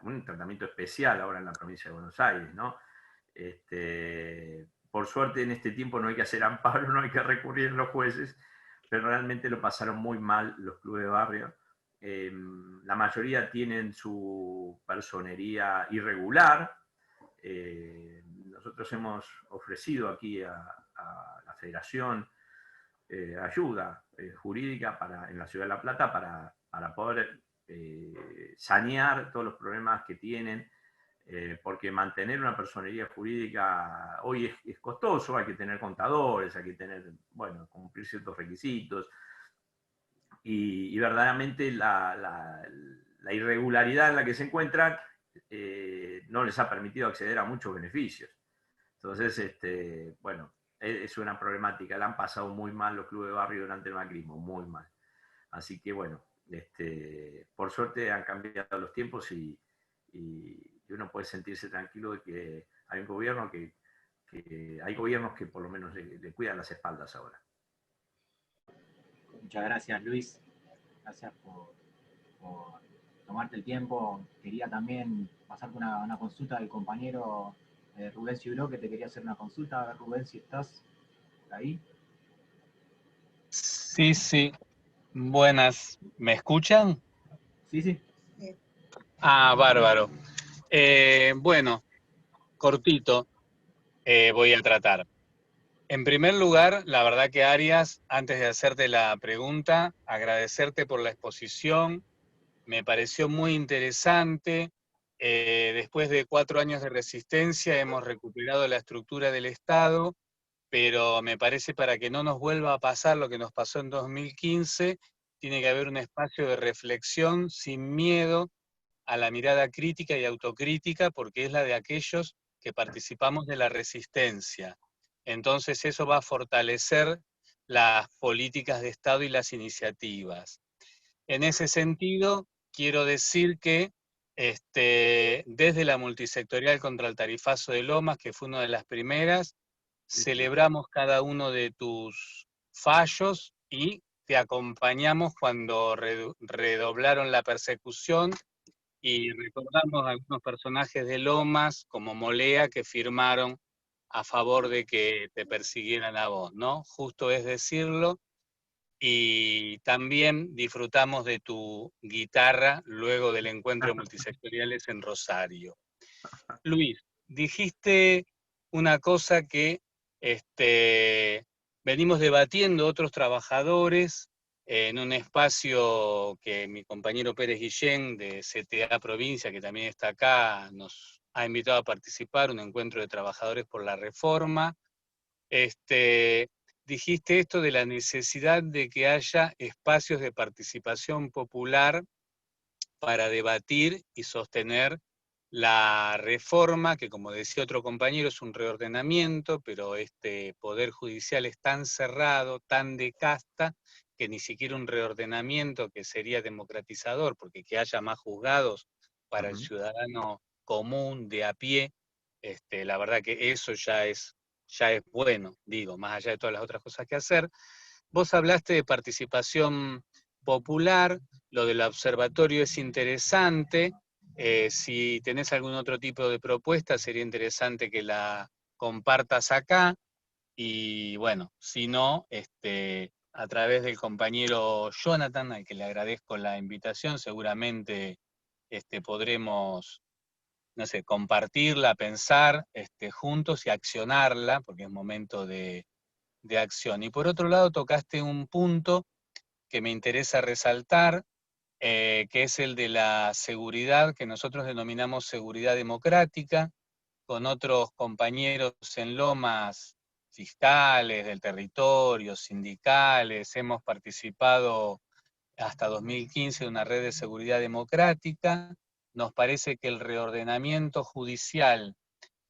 un tratamiento especial ahora en la provincia de Buenos Aires, ¿no? Por suerte en este tiempo no hay que hacer amparo, no hay que recurrir a los jueces, pero realmente lo pasaron muy mal los clubes de barrio. La mayoría tienen su personería irregular. Nosotros hemos ofrecido aquí a la Federación ayuda jurídica en la Ciudad de La Plata para poder sanear todos los problemas que tienen, porque mantener una personería jurídica hoy es costoso, hay que tener contadores, hay que cumplir ciertos requisitos, y verdaderamente la irregularidad en la que se encuentran no les ha permitido acceder a muchos beneficios. Entonces, es una problemática. La han pasado muy mal los clubes de barrio durante el macrismo, muy mal. Así que, bueno, por suerte han cambiado los tiempos y uno puede sentirse tranquilo de que hay un gobierno hay gobiernos que por lo menos le cuidan las espaldas ahora. Muchas gracias, Luis. Gracias por tomarte el tiempo. Quería también pasarte una consulta del compañero Rubén Ciuró, que te quería hacer una consulta. A ver, Rubén, si estás por ahí. Sí, sí. Buenas. ¿Me escuchan? Sí, sí. Ah, bárbaro. Bueno, cortito voy a tratar. En primer lugar, la verdad que Arias, antes de hacerte la pregunta, agradecerte por la exposición. Me pareció muy interesante. Después de 4 años de resistencia hemos recuperado la estructura del Estado, pero me parece para que no nos vuelva a pasar lo que nos pasó en 2015, tiene que haber un espacio de reflexión sin miedo a la mirada crítica y autocrítica, porque es la de aquellos que participamos de la resistencia. Entonces eso va a fortalecer las políticas de Estado y las iniciativas. En ese sentido, quiero decir que desde la multisectorial contra el tarifazo de Lomas, que fue una de las primeras, celebramos cada uno de tus fallos y te acompañamos cuando redoblaron la persecución, y recordamos a algunos personajes de Lomas, como Molea, que firmaron a favor de que te persiguieran a vos, ¿no? Justo es decirlo. Y también disfrutamos de tu guitarra luego del encuentro de multisectoriales en Rosario. Luis, dijiste una cosa que venimos debatiendo otros trabajadores en un espacio que mi compañero Pérez Guillén de CTA Provincia, que también está acá, nos ha invitado a participar, un encuentro de trabajadores por la reforma. Dijiste esto de la necesidad de que haya espacios de participación popular para debatir y sostener la reforma, que como decía otro compañero es un reordenamiento, pero este poder judicial es tan cerrado, tan de casta, que ni siquiera un reordenamiento que sería democratizador, porque que haya más juzgados para el ciudadano común, de a pie, la verdad que eso ya es bueno, digo, más allá de todas las otras cosas que hacer. Vos hablaste de participación popular, lo del observatorio es interesante. Si tenés algún otro tipo de propuesta, sería interesante que la compartas acá. Y bueno, si no, a través del compañero Jonathan, al que le agradezco la invitación, seguramente podremos no sé, compartirla, pensar juntos y accionarla, porque es momento de acción. Y por otro lado tocaste un punto que me interesa resaltar, que es el de la seguridad, que nosotros denominamos seguridad democrática, con otros compañeros en Lomas, fiscales del territorio, sindicales, hemos participado hasta 2015 de una red de seguridad democrática. Nos parece que el reordenamiento judicial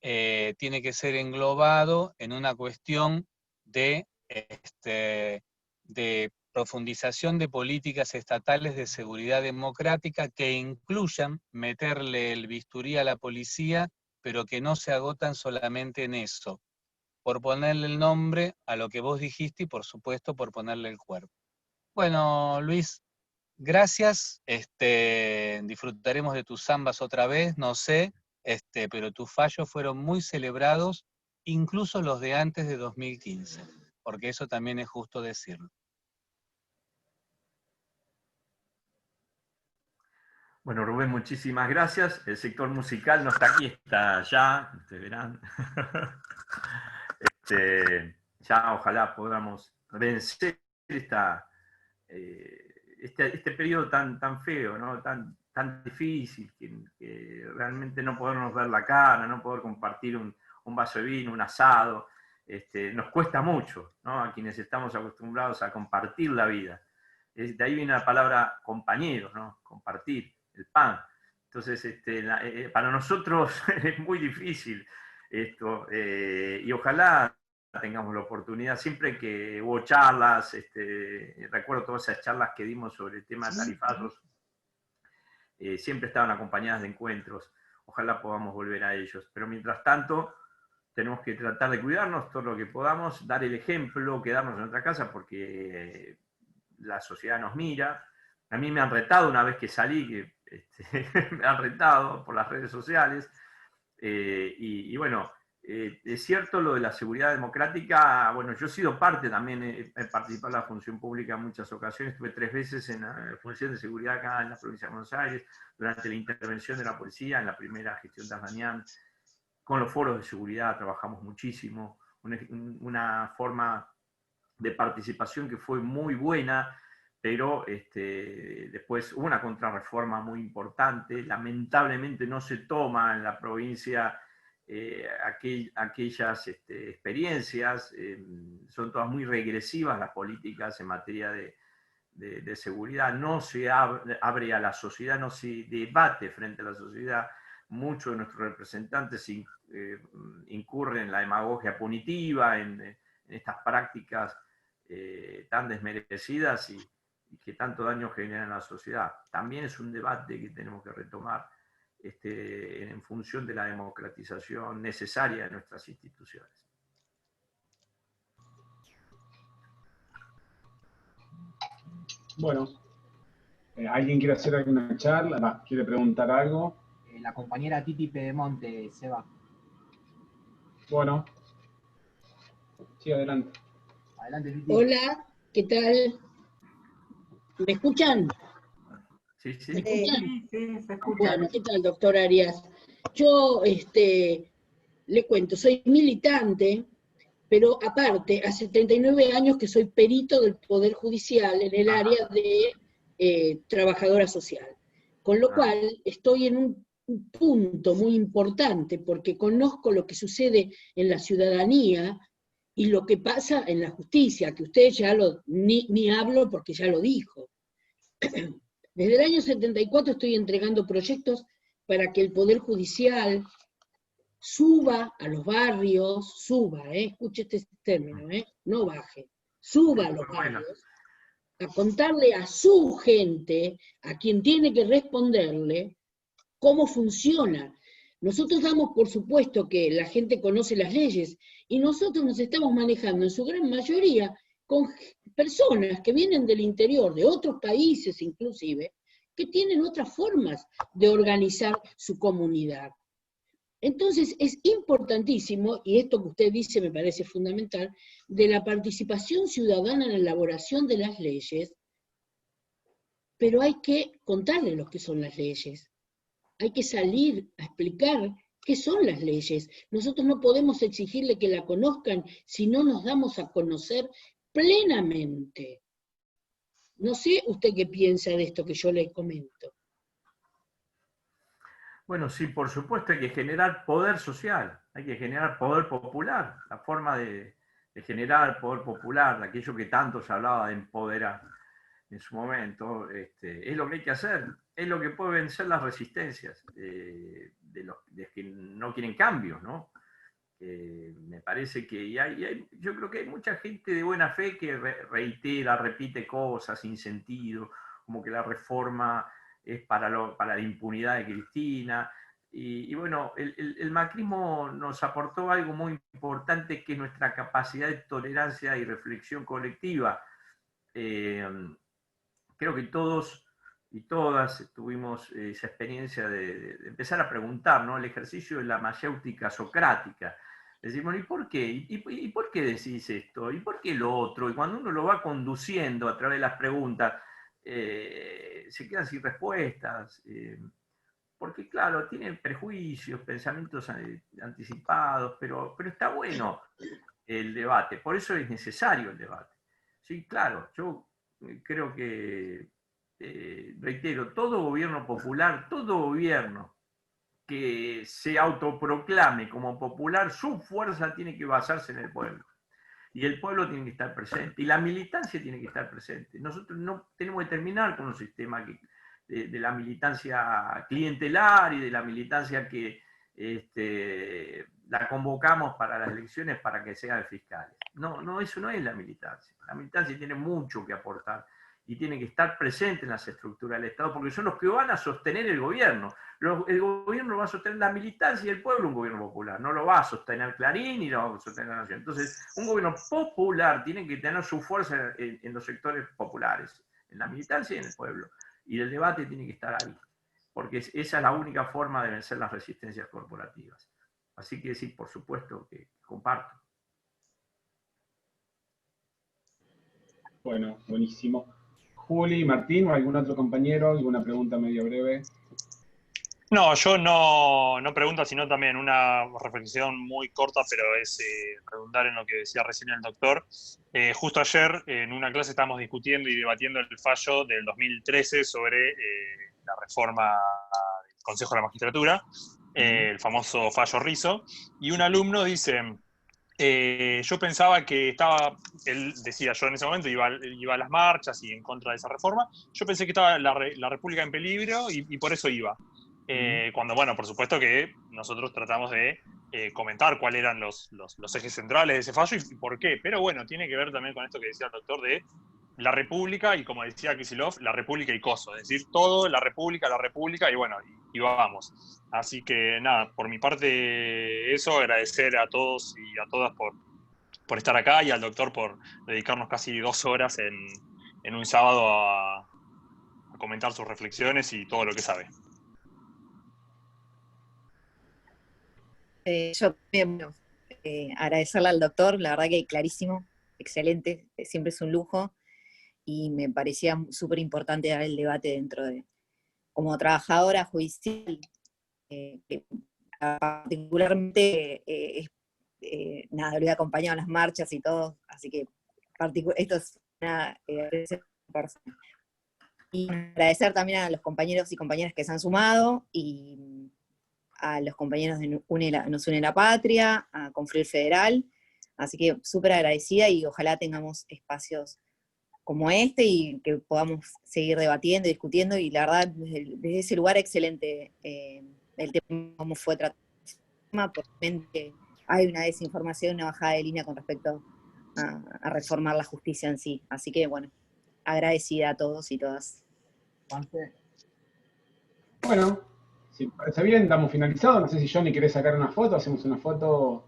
tiene que ser englobado en una cuestión de profundización de políticas estatales de seguridad democrática que incluyan meterle el bisturí a la policía, pero que no se agotan solamente en eso, por ponerle el nombre a lo que vos dijiste y por supuesto por ponerle el cuerpo. Bueno, Luis, gracias, disfrutaremos de tus zambas otra vez, no sé, pero tus fallos fueron muy celebrados, incluso los de antes de 2015, porque eso también es justo decirlo. Bueno, Rubén, muchísimas gracias. El sector musical no está aquí, está allá, ustedes verán. Ya ojalá podamos vencer este periodo tan feo, ¿no? tan difícil, que realmente no podernos ver la cara, no poder compartir un vaso de vino, un asado, nos cuesta mucho, ¿no? A quienes estamos acostumbrados a compartir la vida. De ahí viene la palabra compañero, ¿no? Compartir el pan. Entonces, para nosotros es muy difícil esto, y ojalá tengamos la oportunidad, siempre que hubo charlas, recuerdo todas esas charlas que dimos sobre el tema de tarifazos, siempre estaban acompañadas de encuentros, ojalá podamos volver a ellos, pero mientras tanto tenemos que tratar de cuidarnos todo lo que podamos, dar el ejemplo, quedarnos en nuestra casa, porque la sociedad nos mira. A mí me han retado una vez que salí, me han retado por las redes sociales, y bueno, es cierto lo de la seguridad democrática. Bueno, yo he sido parte también, he participado en la función pública en muchas ocasiones, estuve 3 veces en la función de seguridad acá en la provincia de Buenos Aires, durante la intervención de la policía, en la primera gestión de Ardañán, con los foros de seguridad trabajamos muchísimo, una forma de participación que fue muy buena, pero después hubo una contrarreforma muy importante, lamentablemente no se toma en la provincia aquellas experiencias, son todas muy regresivas las políticas en materia de seguridad, no se abre a la sociedad, no se debate frente a la sociedad. Muchos de nuestros representantes incurren en la demagogia punitiva, en estas prácticas tan desmerecidas y que tanto daño generan a la sociedad. También es un debate que tenemos que retomar en función de la democratización necesaria de nuestras instituciones. Bueno, ¿alguien quiere hacer alguna charla? ¿Quiere preguntar algo? La compañera Titi Pedemonte, Seba. Bueno. Sí, adelante. Adelante, Titi. Hola, ¿qué tal? ¿Me escuchan? Sí, sí. ¿Me escuchan? Sí, se escucha. Bueno, ¿qué tal, doctor Arias? Yo le cuento, soy militante, pero aparte, hace 39 años que soy perito del Poder Judicial en el área de trabajadora social. Con lo cual, estoy en un punto muy importante, porque conozco lo que sucede en la ciudadanía y lo que pasa en la justicia, que usted ya ni hablo porque ya lo dijo. Desde el año 74 estoy entregando proyectos para que el Poder Judicial suba a los barrios, escuche este término, no baje, suba a los barrios, a contarle a su gente, a quien tiene que responderle, cómo funciona. Nosotros damos por supuesto que la gente conoce las leyes, y nosotros nos estamos manejando en su gran mayoría con personas que vienen del interior, de otros países inclusive, que tienen otras formas de organizar su comunidad. Entonces es importantísimo, y esto que usted dice me parece fundamental, de la participación ciudadana en la elaboración de las leyes, pero hay que contarle lo que son las leyes. hay que salir a explicar qué son las leyes. Nosotros no podemos exigirle que la conozcan si no nos damos a conocer plenamente. No sé usted qué piensa de esto que yo le comento. Bueno, sí, por supuesto hay que generar poder social, hay que generar poder popular. La forma de generar poder popular, aquello que tanto se hablaba de empoderar en su momento, es lo que hay que hacer, es lo que puede vencer las resistencias de los que no quieren cambios, ¿no? Me parece que yo creo que hay mucha gente de buena fe que reitera, repite cosas sin sentido, como que la reforma es para la impunidad de Cristina. Y bueno, el macrismo nos aportó algo muy importante, que es nuestra capacidad de tolerancia y reflexión colectiva. Creo que todos y todas tuvimos esa experiencia de empezar a preguntar, ¿no? El ejercicio de la mayéutica socrática. Decimos, ¿y por qué? ¿Y por qué decís esto? ¿Y por qué lo otro? Y cuando uno lo va conduciendo a través de las preguntas, se quedan sin respuestas. Porque, claro, tienen prejuicios, pensamientos anticipados, pero está bueno el debate. Por eso es necesario el debate. Sí, claro, yo creo que, reitero, todo gobierno popular, todo gobierno que se autoproclame como popular, su fuerza tiene que basarse en el pueblo. Y el pueblo tiene que estar presente. Y la militancia tiene que estar presente. Nosotros no tenemos que terminar con un sistema de la militancia clientelar y de la militancia que la convocamos para las elecciones para que sean fiscales. No, eso no es la militancia. La militancia tiene mucho que aportar y tiene que estar presente en las estructuras del Estado, porque son los que van a sostener el gobierno. El gobierno va a sostener la militancia y el pueblo un gobierno popular. No lo va a sostener Clarín ni lo va a sostener la Nación. Entonces, un gobierno popular tiene que tener su fuerza en los sectores populares, en la militancia y en el pueblo. Y el debate tiene que estar ahí, porque esa es la única forma de vencer las resistencias corporativas. Así que sí, por supuesto que comparto. Bueno, buenísimo. Juli, Martín, o algún otro compañero, alguna pregunta medio breve. No, yo no pregunto, sino también una reflexión muy corta, pero es redundar en lo que decía recién el doctor. Justo ayer en una clase estábamos discutiendo y debatiendo el fallo del 2013 sobre la reforma del Consejo de la Magistratura, el famoso fallo Rizzo, y un alumno dice... yo pensaba que él decía, yo en ese momento iba a las marchas y en contra de esa reforma, yo pensé que estaba la República en peligro y por eso iba. Cuando, bueno, por supuesto que nosotros tratamos de comentar cuáles eran los ejes centrales de ese fallo y por qué, pero bueno, tiene que ver también con esto que decía el doctor de la República y, como decía Kicillof, la República y coso, es decir, todo, la República y bueno, y vamos. Así que nada, por mi parte eso, agradecer a todos y a todas por estar acá y al doctor por dedicarnos casi 2 horas en un sábado a comentar sus reflexiones y todo lo que sabe. Yo también, bueno, agradecerle al doctor, la verdad que clarísimo, excelente, siempre es un lujo, y me parecía súper importante dar el debate dentro de, como trabajadora judicial, particularmente, nada, lo he acompañado en las marchas y todo, así que esto es una persona. Y agradecer también a los compañeros y compañeras que se han sumado, y a los compañeros de Nos Une la Patria, a Confluir Federal, así que súper agradecida y ojalá tengamos espacios como este y que podamos seguir debatiendo, discutiendo, y la verdad, desde ese lugar excelente el tema, cómo fue tratado, porque hay una desinformación, una bajada de línea con respecto a reformar la justicia en sí, así que bueno, agradecida a todos y todas. Bueno, si parece bien, damos finalizado. No sé si Johnny querés sacar una foto, hacemos una foto.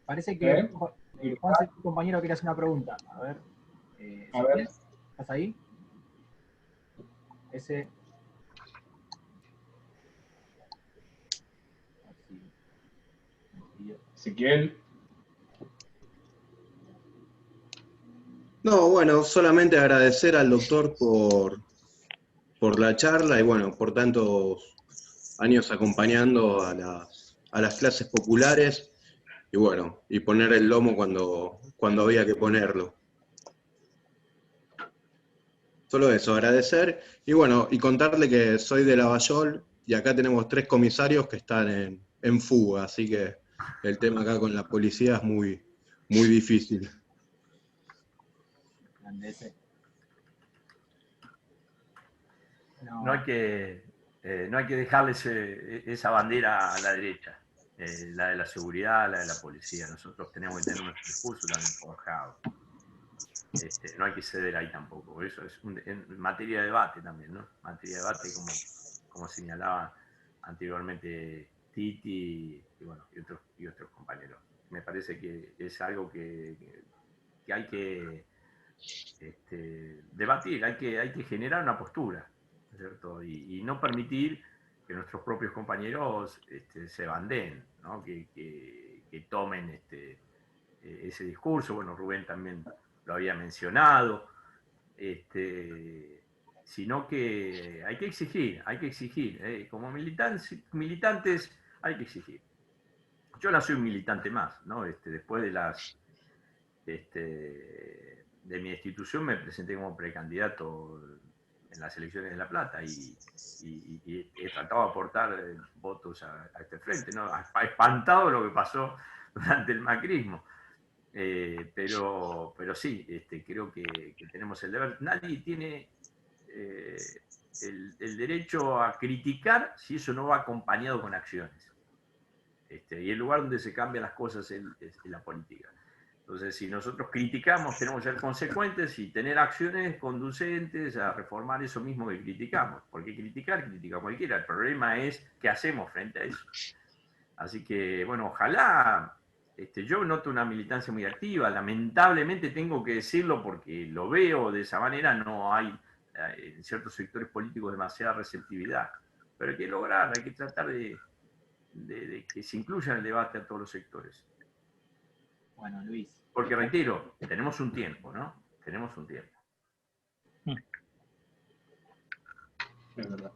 Parece que Juan, tu compañero, quiere hacer una pregunta. A ver. ¿Estás ahí? Ese. Ezequiel. No, bueno, solamente agradecer al doctor por la charla y bueno, por tantos años acompañando a las clases populares, y bueno, y poner el lomo cuando había que ponerlo. Solo eso, agradecer, y bueno, y contarle que soy de Lavallol, y acá tenemos 3 comisarios que están en fuga, así que el tema acá con la policía es muy difícil. No hay que dejarle esa bandera a la derecha, la de la seguridad, la de la policía. Nosotros tenemos que tener nuestro discurso también forjado. No hay que ceder ahí tampoco. Eso es en materia de debate también, ¿no? Materia de debate, como señalaba anteriormente Titi y otros compañeros. Me parece que es algo que hay que debatir, hay que generar una postura, ¿no es cierto? Y no permitir que nuestros propios compañeros se bandeen, ¿no? Que tomen ese discurso. Bueno, Rubén también lo había mencionado, sino que hay que exigir, como militantes hay que exigir. Yo no soy un militante más, ¿no? Después de mi institución me presenté como precandidato en las elecciones de La Plata y he tratado de aportar votos a este frente, ¿no? Ha espantado lo que pasó durante el macrismo. Pero sí, creo que tenemos el deber. Nadie tiene el derecho a criticar si eso no va acompañado con acciones. Y el lugar donde se cambian las cosas es la política. Entonces, si nosotros criticamos, tenemos que ser consecuentes y tener acciones conducentes a reformar eso mismo que criticamos. Porque critica cualquiera. El problema es qué hacemos frente a eso. Así que, bueno, ojalá. Yo noto una militancia muy activa, lamentablemente tengo que decirlo porque lo veo de esa manera, no hay en ciertos sectores políticos demasiada receptividad, pero hay que lograr, hay que tratar de que se incluya en el debate a todos los sectores. Bueno, Luis. Porque reitero, tenemos un tiempo, ¿no? Tenemos un tiempo. Es verdad.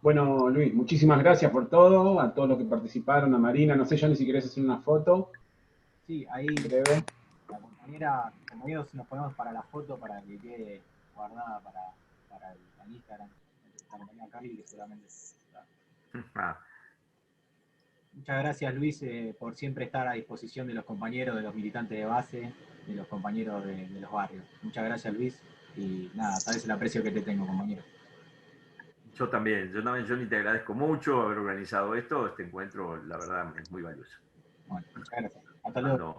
Bueno, Luis, muchísimas gracias por todo, a todos los que participaron, a Marina, no sé, Johnny, si querés hacer una foto. Sí, ahí breve. La compañera, compañeros, nos ponemos para la foto para que quede guardada para el Instagram. La compañera Carly, que seguramente está. Muchas gracias, Luis, por siempre estar a disposición de los compañeros, de los militantes de base, de los compañeros de los barrios. Muchas gracias, Luis, y nada, sabes el aprecio que te tengo, compañero. Yo también, Johnny, te agradezco mucho haber organizado esto. Este encuentro, la verdad, es muy valioso. Bueno, muchas gracias. Hasta luego.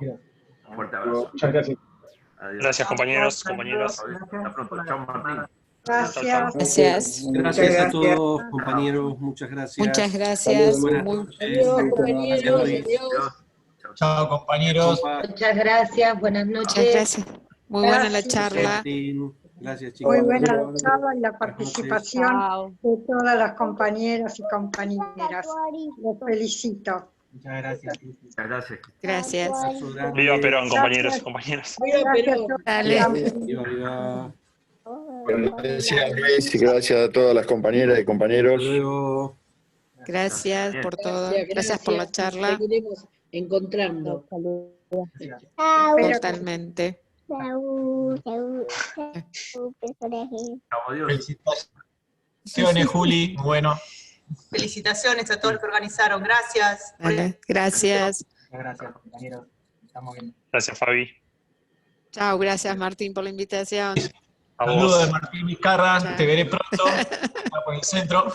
Un fuerte abrazo. Muchas gracias. Adiós. Gracias, compañeros, compañeras. Hasta pronto. Chao, Martín. Gracias. Gracias a todos, compañeros. Muchas gracias. Muchas gracias. Adiós, compañeros. Adiós. Chao, compañeros. Muchas gracias. Buenas noches. Muchas gracias. Muy buena la charla. Gracias, chicos. Muy buena la charla y la participación de todas las compañeras y compañeras. Los felicito. Muchas gracias. Muchas gracias. Gracias. Viva Perón, compañeros y compañeras. Viva Perón. Dale. Viva, viva. Gracias, Luis, y gracias a todas las compañeras y compañeros. Gracias por todo. Gracias por la charla. Seguiremos encontrando. Totalmente. Felicitaciones, Juli. Bueno. Felicitaciones a todos los que organizaron. Gracias. Vale. Gracias. Gracias, compañeros. Estamos bien. Gracias, Fabi. Chao, gracias, Martín, por la invitación. Saludos de Martín Vizcarra. Te veré pronto. Por el centro.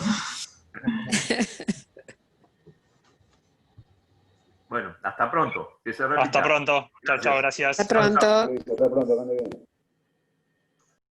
Bueno, hasta pronto. Que se repita. Hasta pronto. Chao, chao, gracias. Hasta pronto. Hasta pronto,